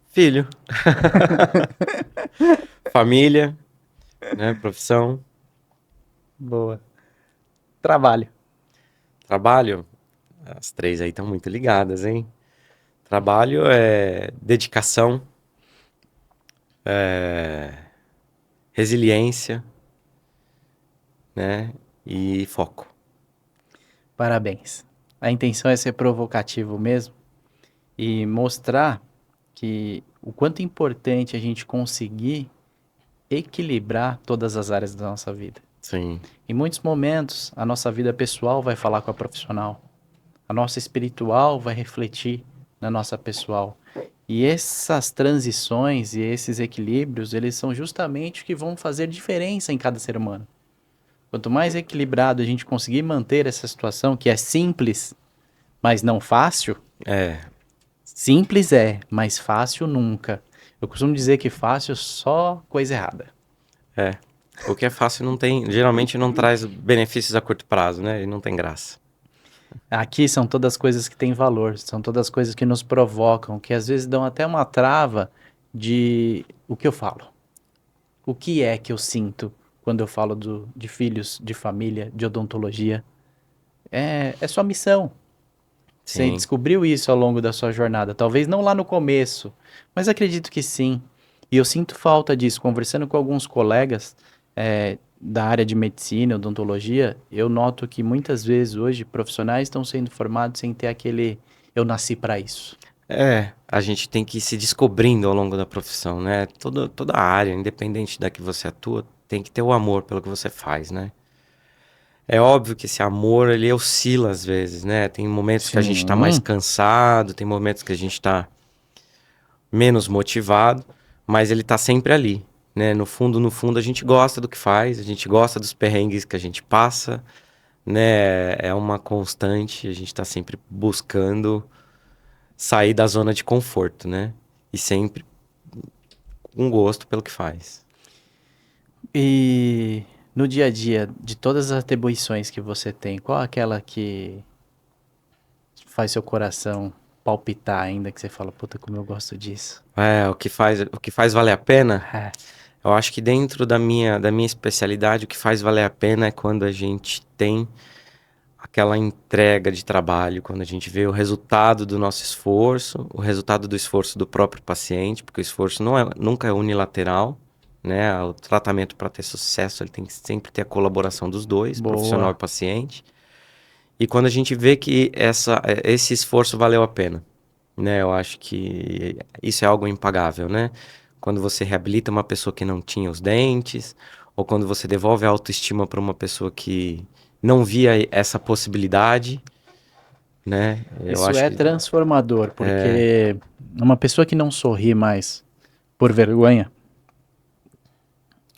Filho. Família. Né? Profissão. boa. Trabalho, Trabalho. As três aí estão muito ligadas, hein? Trabalho é dedicação, resiliência, né? E foco. parabéns. A intenção é ser provocativo mesmo e mostrar que o quanto é importante a gente conseguir equilibrar todas as áreas da nossa vida. Sim. Em muitos momentos, a nossa vida pessoal vai falar com a profissional. A nossa espiritual vai refletir na nossa pessoal. E essas transições e esses equilíbrios, eles são justamente o que vão fazer diferença em cada ser humano. Quanto mais equilibrado a gente conseguir manter essa situação, que é simples, mas não fácil, É, simples é, mas fácil nunca. Eu costumo dizer que fácil só coisa errada. é. O que é fácil não tem, geralmente não traz benefícios a curto prazo, né? E não tem graça. Aqui são todas coisas que têm valor, são todas coisas que nos provocam, que às vezes dão até uma trava de o que eu falo. O que é que eu sinto quando eu falo de filhos, de família, de odontologia? É sua missão. Você Sim. descobriu isso ao longo da sua jornada. Talvez não lá no começo, mas acredito que sim. E eu sinto falta disso. Conversando com alguns colegas da área de medicina, odontologia, eu noto que muitas vezes hoje profissionais estão sendo formados sem ter aquele eu nasci para isso. É, a gente tem que ir se descobrindo ao longo da profissão, né? Toda área, independente da que você atua, tem que ter o amor pelo que você faz, né? É óbvio que esse amor, ele oscila às vezes, né? Tem momentos que a gente tá mais Sim, cansado, tem momentos que a gente tá menos motivado, mas ele tá sempre ali, né? No fundo, a gente gosta do que faz, a gente gosta dos perrengues que a gente passa, né? É uma constante, a gente tá sempre buscando sair da zona de conforto, né? E sempre com gosto pelo que faz. e no dia a dia, de todas as atribuições que você tem, qual aquela que faz seu coração palpitar ainda, que você fala, puta, como eu gosto disso? É, o que faz valer a pena, É, eu acho que dentro da minha especialidade, o que faz valer a pena é quando a gente tem aquela entrega de trabalho, quando a gente vê o resultado do nosso esforço, o resultado do esforço do próprio paciente, porque o esforço nunca é unilateral, né? O tratamento para ter sucesso, ele tem que sempre ter a colaboração dos dois, profissional e boa. paciente. E quando a gente vê que esse esforço valeu a pena, né? Eu acho que isso é algo impagável, né? Quando você reabilita uma pessoa que não tinha os dentes, ou quando você devolve a autoestima para uma pessoa que não via essa possibilidade, né? Eu Isso acho é que transformador, é, porque uma pessoa que não sorri mais por vergonha,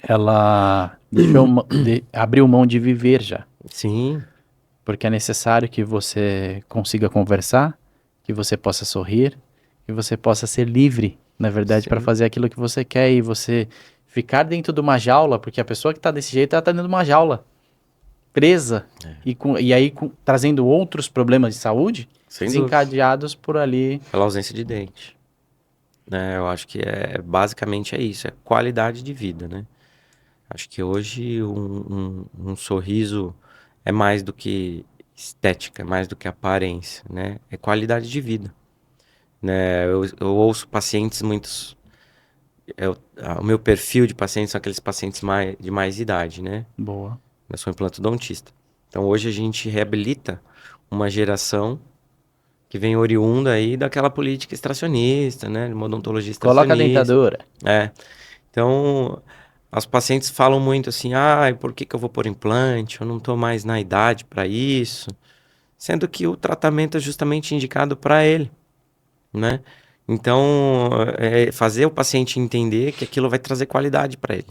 ela abriu mão de viver já. sim, Porque é necessário que você consiga conversar, que você possa sorrir, que você possa ser livre, na verdade, para sim, fazer aquilo que você quer e você ficar dentro de uma jaula, porque a pessoa que está desse jeito, ela está dentro de uma jaula, presa, e aí trazendo outros problemas de saúde sem dúvida, desencadeados por ali. pela ausência de dente, né? Eu acho que basicamente é isso, é qualidade de vida, né? Acho que hoje um sorriso é mais do que estética, é mais do que aparência, né? É qualidade de vida, né? Eu ouço pacientes muitos... o meu perfil de pacientes são aqueles pacientes de mais idade, né? Boa. Eu sou implantodontista. Então hoje a gente reabilita uma geração que vem oriunda aí daquela política extracionista, né? De uma odontologia Coloca a extracionista. dentadura. É. Então, as pacientes falam muito assim, por que que eu vou pôr implante? Eu não estou mais na idade para isso. Sendo que o tratamento é justamente indicado para ele, né? Então, fazer o paciente entender que aquilo vai trazer qualidade para ele,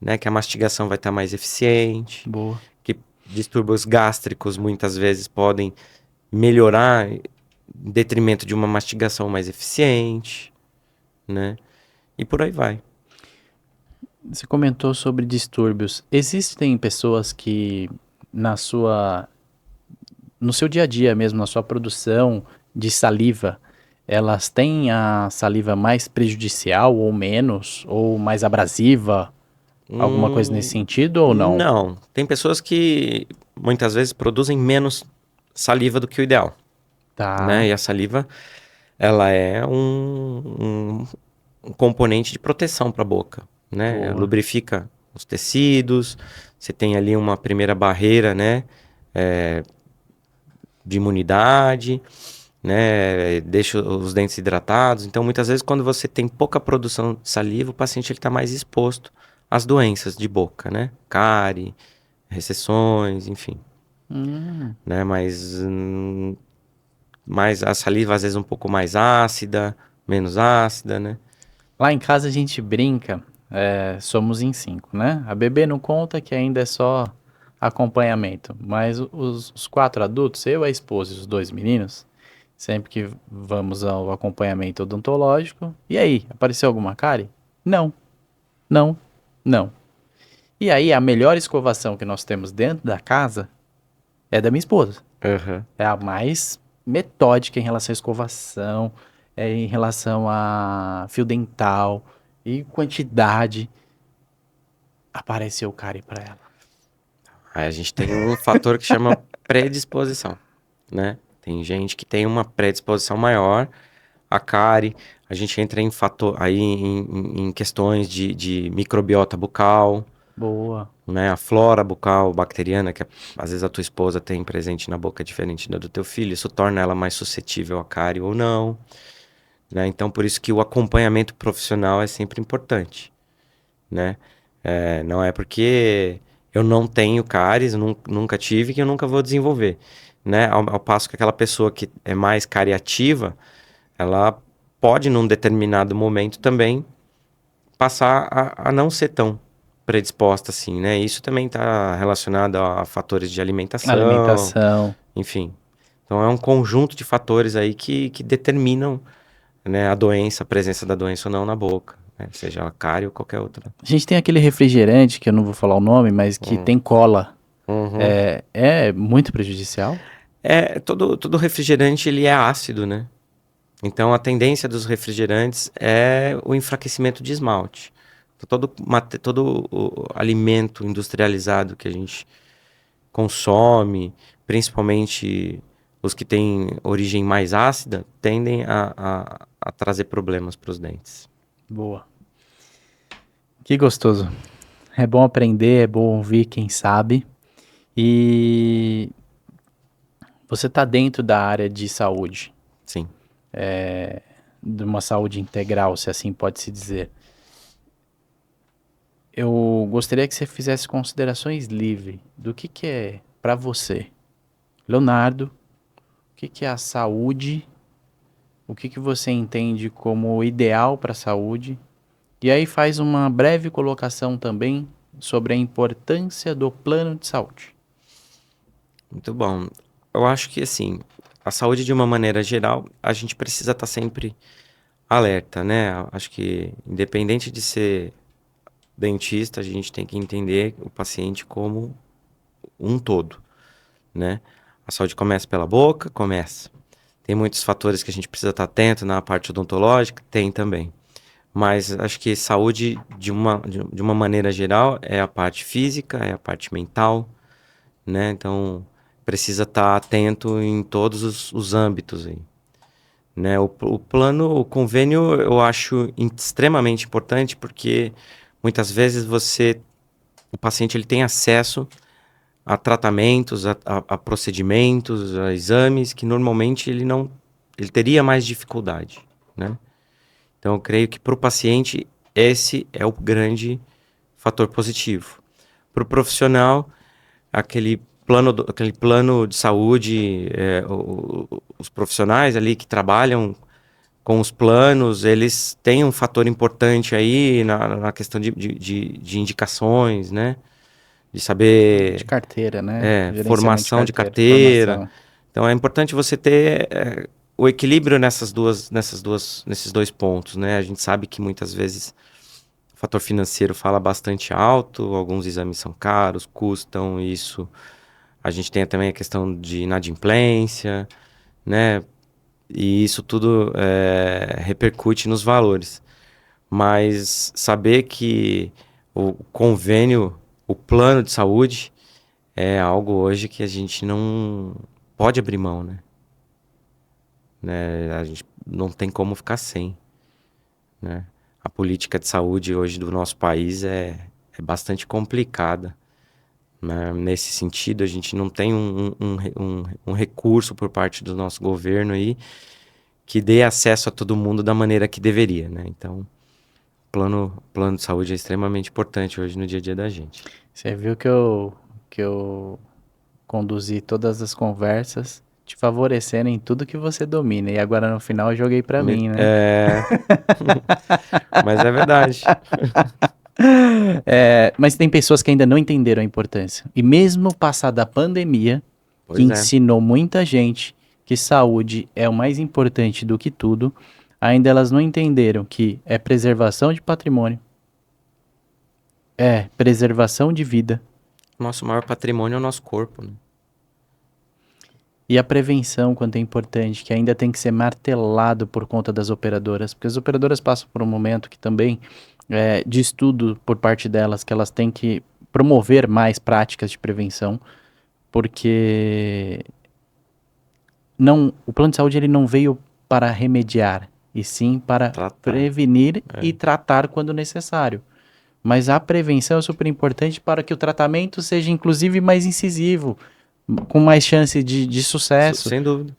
né? Que a mastigação vai estar mais eficiente, Boa. que distúrbios gástricos muitas vezes podem melhorar em detrimento de uma mastigação mais eficiente, né? E por aí vai. Você comentou sobre distúrbios. Existem pessoas que na sua no seu dia a dia mesmo, na sua produção de saliva, elas têm a saliva mais prejudicial ou menos, ou mais abrasiva, alguma coisa nesse Hum, sentido ou não? não. Tem pessoas que muitas vezes produzem menos saliva do que o ideal, né? Tá, E a saliva, ela é um componente de proteção para a boca, né? boa. Lubrifica os tecidos, você tem ali uma primeira barreira, né? De imunidade. né? Deixa os dentes hidratados. Então, muitas vezes, quando você tem pouca produção de saliva, o paciente está mais exposto às doenças de boca, né? Cárie, recessões, enfim, Hum. né? Mas a saliva, às vezes, um pouco mais ácida, menos ácida, né? Lá em casa a gente brinca, somos em 5, né? A bebê não conta que ainda é só acompanhamento, mas os 4 adultos, eu, a esposa e os 2 meninos, sempre que vamos ao acompanhamento odontológico, e aí, apareceu alguma cárie? Não, não, não. E aí a melhor escovação que nós temos dentro da casa é da minha esposa. Aham. É a mais metódica em relação à escovação, em relação a fio dental e quantidade. Apareceu o cárie pra ela. Aí a gente tem um fator que chama predisposição, né? Tem gente que tem uma predisposição maior à cárie. A gente entra em fator aí em questões de microbiota bucal, Boa. né? A flora bucal bacteriana que às vezes a tua esposa tem presente na boca diferente da do teu filho, isso torna ela mais suscetível à cárie ou não, né? Então por isso que o acompanhamento profissional é sempre importante, né? Não é porque eu não tenho cáries, nunca tive, que eu nunca vou desenvolver, né? Ao passo que aquela pessoa que é mais cariativa, ela pode, num determinado momento também, passar a não ser tão predisposta assim, né? Isso também está relacionado a fatores de alimentação, Alimentação. enfim. Então é um conjunto de fatores aí que determinam, né, a doença, a presença da doença ou não na boca, né? Seja a cárie ou qualquer outra. A gente tem aquele refrigerante, que eu não vou falar o nome, mas que Hum. tem cola. Uhum. É muito prejudicial? Todo refrigerante ele é ácido, né? Então a tendência dos refrigerantes é o enfraquecimento de esmalte. Então, todo o alimento industrializado que a gente consome, principalmente os que têm origem mais ácida, tendem a trazer problemas para os dentes. Boa. Que gostoso. É bom aprender, é bom ouvir quem sabe. E você tá dentro da área de saúde, Sim. de uma saúde integral, se assim pode se dizer. Eu gostaria que você fizesse considerações livres do que é para você, Leonardo, o que é a saúde, o que você entende como ideal para a saúde, e aí faz uma breve colocação também sobre a importância do plano de saúde. Muito bom. Eu acho que, assim, a saúde de uma maneira geral, a gente precisa estar sempre alerta, né? Acho que, independente de ser dentista, a gente tem que entender o paciente como um todo, né? A saúde começa pela boca? Começa. Tem muitos fatores que a gente precisa estar atento na parte odontológica? Tem também. Mas acho que saúde, de uma maneira geral, é a parte física, é a parte mental, né? Então, precisa estar atento em todos os âmbitos aí, né? O plano, o convênio, eu acho extremamente importante porque muitas vezes o paciente ele tem acesso a tratamentos, a procedimentos, a exames que normalmente ele teria mais dificuldade, né? Então, eu creio que para o paciente esse é o grande fator positivo. Para o profissional, aquele plano de saúde, os profissionais ali que trabalham com os planos, eles têm um fator importante aí na questão de indicações, né? De De saber, carteira, né? Gerenciamento de formação de carteira, carteira. formação. Então é importante você ter o equilíbrio nesses dois pontos, né? A gente sabe que muitas vezes o fator financeiro fala bastante alto, alguns exames são caros, custam isso. A gente tem também a questão de inadimplência, né? E isso tudo repercute nos valores. Mas saber que o convênio, o plano de saúde, é algo hoje que a gente não pode abrir mão, né? A gente não tem como ficar sem, né? A política de saúde hoje do nosso país é bastante complicada, né? Nesse sentido, a gente não tem um recurso por parte do nosso governo aí que dê acesso a todo mundo da maneira que deveria, né? Então, plano de saúde é extremamente importante hoje no dia a dia da gente. Você viu que eu conduzi todas as conversas te favorecendo em tudo que você domina. E agora no final eu joguei pra mim, né? Mas é verdade. Mas tem pessoas que ainda não entenderam a importância. E mesmo passada a pandemia, que Pois é. ensinou muita gente que saúde é o mais importante do que tudo, ainda elas não entenderam que é preservação de patrimônio, é preservação de vida Nosso maior patrimônio é o nosso corpo, né? e a prevenção, quanto é importante, que ainda tem que ser martelado por conta das operadoras, porque as operadoras passam por um momento que também de estudo por parte delas, que elas têm que promover mais práticas de prevenção, porque o plano de saúde ele não veio para remediar, e sim para Tratar. prevenir e tratar quando necessário. Mas a prevenção é super importante para que o tratamento seja, inclusive, mais incisivo, com mais chance de sucesso. Sem dúvida.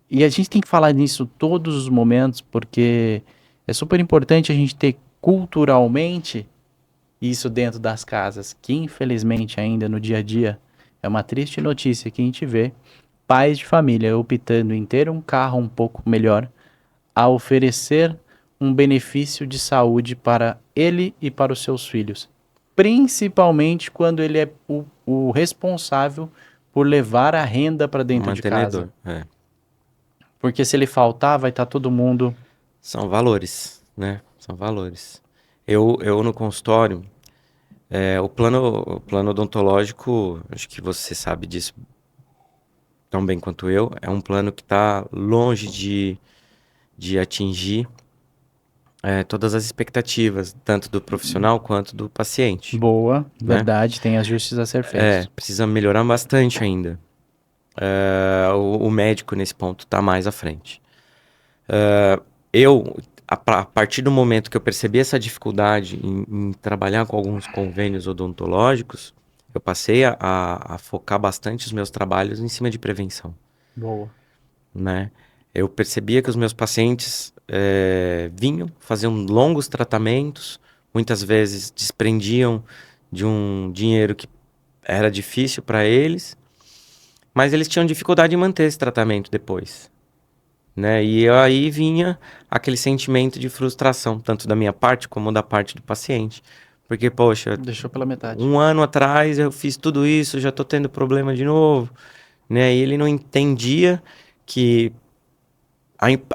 E a gente tem que falar nisso todos os momentos, porque é super importante a gente ter culturalmente isso dentro das casas, que infelizmente ainda no dia a dia é uma triste notícia que a gente vê pais de família optando em ter um carro um pouco melhor a oferecer um benefício de saúde para ele e para os seus filhos. Principalmente quando ele é o responsável por levar a renda para dentro de casa. É. Porque se ele faltar, vai estar todo mundo... São valores, né? São valores. Eu no consultório, o plano odontológico, acho que você sabe disso tão bem quanto eu, é um plano que está longe de atingir todas as expectativas, tanto do profissional quanto do paciente. Boa, né? verdade, tem ajustes a ser feitos. Precisa melhorar bastante ainda. O médico nesse ponto está mais à frente. A partir do momento que eu percebi essa dificuldade em trabalhar com alguns convênios odontológicos, eu passei a focar bastante os meus trabalhos em cima de prevenção. Boa. Né? Eu percebia que os meus pacientes vinham, faziam longos tratamentos, muitas vezes desprendiam de um dinheiro que era difícil para eles, mas eles tinham dificuldade em manter esse tratamento depois. Né? E aí vinha aquele sentimento de frustração, tanto da minha parte como da parte do paciente. Porque, poxa, deixou pela metade. Um ano atrás eu fiz tudo isso, já tô tendo problema de novo. Né? E ele não entendia que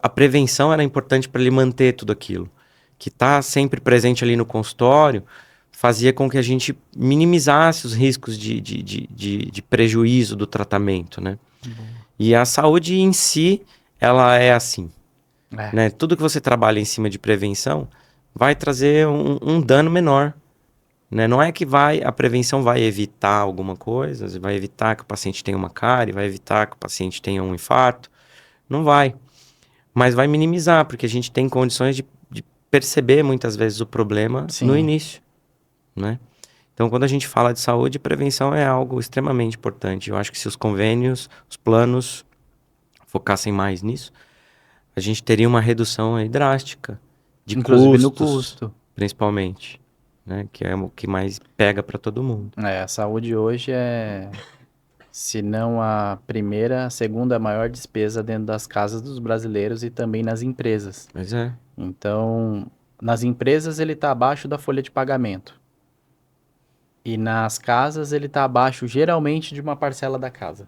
a prevenção era importante para ele manter tudo aquilo. Que tá sempre presente ali no consultório fazia com que a gente minimizasse os riscos de prejuízo do tratamento, né? E a saúde em si, ela é assim. Né? Tudo que você trabalha em cima de prevenção vai trazer um dano menor. Né? Não é que a prevenção vai evitar alguma coisa, vai evitar que o paciente tenha uma cárie, vai evitar que o paciente tenha um infarto. Não vai. Mas vai minimizar, porque a gente tem condições de perceber muitas vezes o problema no início. Né? Então, quando a gente fala de saúde, prevenção é algo extremamente importante. Eu acho que se os convênios, os planos focassem mais nisso, a gente teria uma redução aí drástica de inclusive custos, no custo, principalmente, né? Que é o que mais pega para todo mundo. A saúde hoje é, se não a primeira, a segunda maior despesa dentro das casas dos brasileiros e também nas empresas. Mas é. Então, nas empresas ele está abaixo da folha de pagamento. E nas casas ele está abaixo, geralmente, de uma parcela da casa.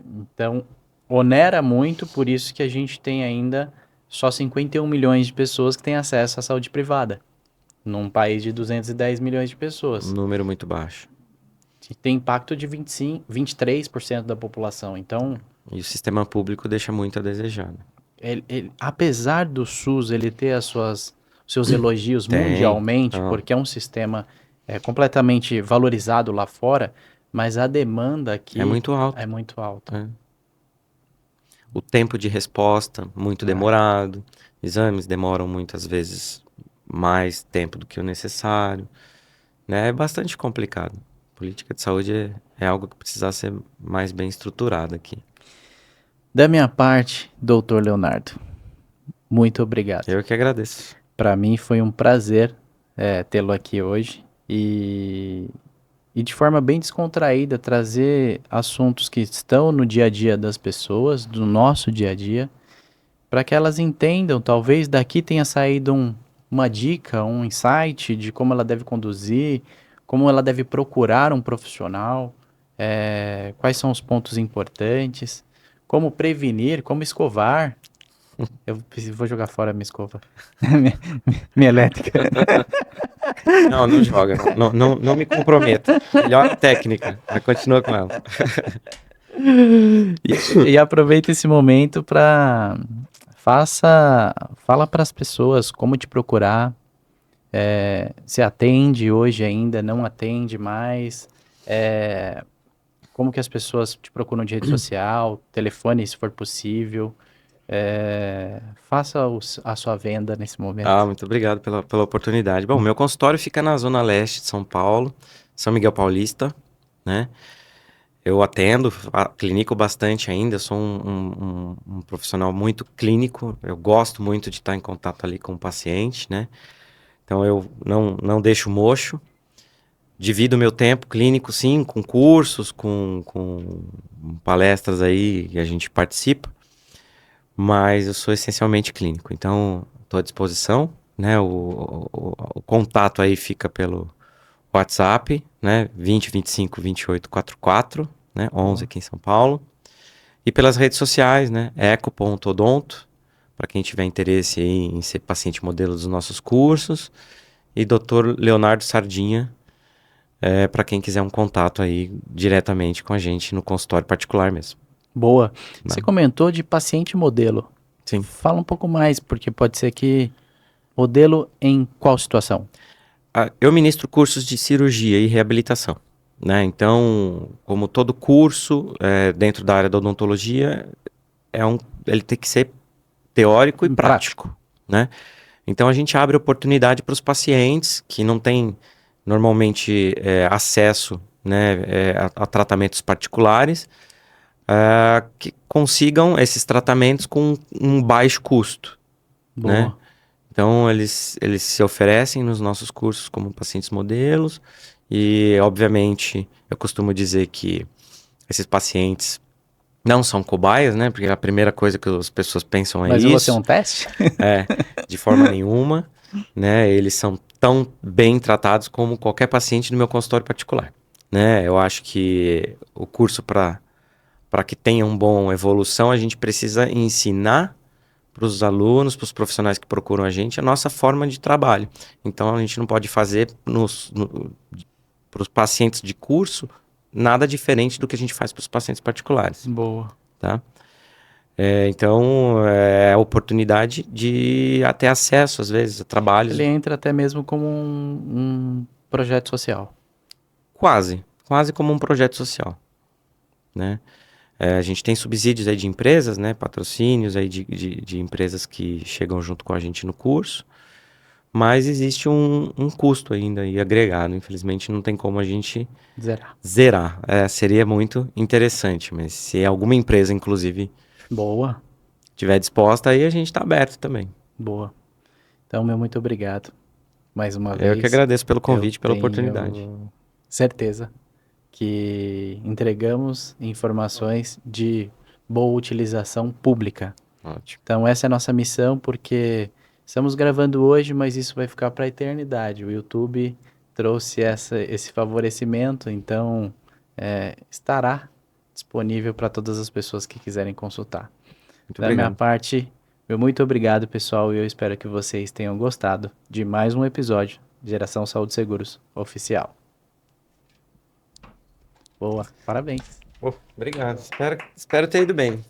Então, onera muito, por isso que a gente tem ainda só 51 milhões de pessoas que têm acesso à saúde privada. Num país de 210 milhões de pessoas. Um número muito baixo. Que tem impacto de 23% da população. Então... E o sistema público deixa muito a desejar. Né? Apesar do SUS ele ter seus elogios mundialmente, porque é um sistema completamente valorizado lá fora, mas a demanda aqui é muito alta. É muito alta. O tempo de resposta, muito demorado. Exames demoram muitas vezes mais tempo do que o necessário. né? É bastante complicado. Política de saúde é algo que precisa ser mais bem estruturado aqui. Da minha parte, doutor Leonardo, muito obrigado. Eu que agradeço. Para mim foi um prazer tê-lo aqui hoje e de forma bem descontraída trazer assuntos que estão no dia a dia das pessoas, do nosso dia a dia, para que elas entendam. Talvez daqui tenha saído uma dica, um insight de como ela deve conduzir, como ela deve procurar um profissional, quais são os pontos importantes, como prevenir, como escovar. Vou jogar fora a minha escova, minha elétrica. Não, não joga. Não me comprometa. Melhor a técnica, mas continua com ela. E aproveita esse momento para fala para as pessoas como te procurar, se atende hoje ainda, não atende mais, como que as pessoas te procuram de rede social, telefone se for possível, faça a sua venda nesse momento. Muito obrigado pela oportunidade. Bom, meu consultório fica na Zona Leste de São Paulo, São Miguel Paulista, né? Eu atendo, clinico bastante ainda, sou um profissional muito clínico, eu gosto muito de estar em contato ali com o paciente, né? Então eu não deixo mocho, divido meu tempo clínico, sim, com cursos, com palestras aí que a gente participa, mas eu sou essencialmente clínico, então estou à disposição, né? O contato aí fica pelo WhatsApp, né? 20 25 28 44, né? 11 aqui em São Paulo. E pelas redes sociais, né? eco.odonto, para quem tiver interesse aí em ser paciente modelo dos nossos cursos. E Dr. Leonardo Sardinha, para quem quiser um contato aí diretamente com a gente no consultório particular mesmo. Boa. Né? Você comentou de paciente modelo. Sim. Fala um pouco mais, porque pode ser que modelo em qual situação? Eu ministro cursos de cirurgia e reabilitação, né? Então, como todo curso dentro da área da odontologia, ele tem que ser teórico e prático, né? Então, a gente abre oportunidade para os pacientes que não têm normalmente acesso, né, a tratamentos particulares, que consigam esses tratamentos com um baixo custo, Boa. né? Então, eles se oferecem nos nossos cursos como pacientes modelos e, obviamente, eu costumo dizer que esses pacientes não são cobaias, né? Porque a primeira coisa que as pessoas pensam é Mas isso. eu vou ser um teste? De forma nenhuma, né? Eles são tão bem tratados como qualquer paciente no meu consultório particular, né? Eu acho que o curso para que tenha uma boa evolução, a gente precisa ensinar para os alunos, para os profissionais que procuram a gente, a nossa forma de trabalho. Então, a gente não pode fazer para os pacientes de curso nada diferente do que a gente faz para os pacientes particulares. Boa. Tá? Então, é a oportunidade de ter acesso, às vezes, a trabalhos. Ele entra até mesmo como um projeto social. Quase como um projeto social, né? A gente tem subsídios aí de empresas, né? Patrocínios aí de empresas que chegam junto com a gente no curso, mas existe um custo ainda aí agregado. Infelizmente, não tem como a gente zerar. Seria muito interessante, mas se alguma empresa, inclusive, boa, estiver disposta, aí a gente está aberto também. Boa. Então, meu muito obrigado mais uma vez. Eu que agradeço pelo convite, pela oportunidade. Certeza que entregamos informações de boa utilização pública. Ótimo. Então, essa é a nossa missão, porque estamos gravando hoje, mas isso vai ficar para a eternidade. O YouTube trouxe esse favorecimento, então estará disponível para todas as pessoas que quiserem consultar. Da minha parte, meu muito obrigado, pessoal, e eu espero que vocês tenham gostado de mais um episódio de Geração Saúde Seguros Oficial. Boa, parabéns. Obrigado, espero ter ido bem.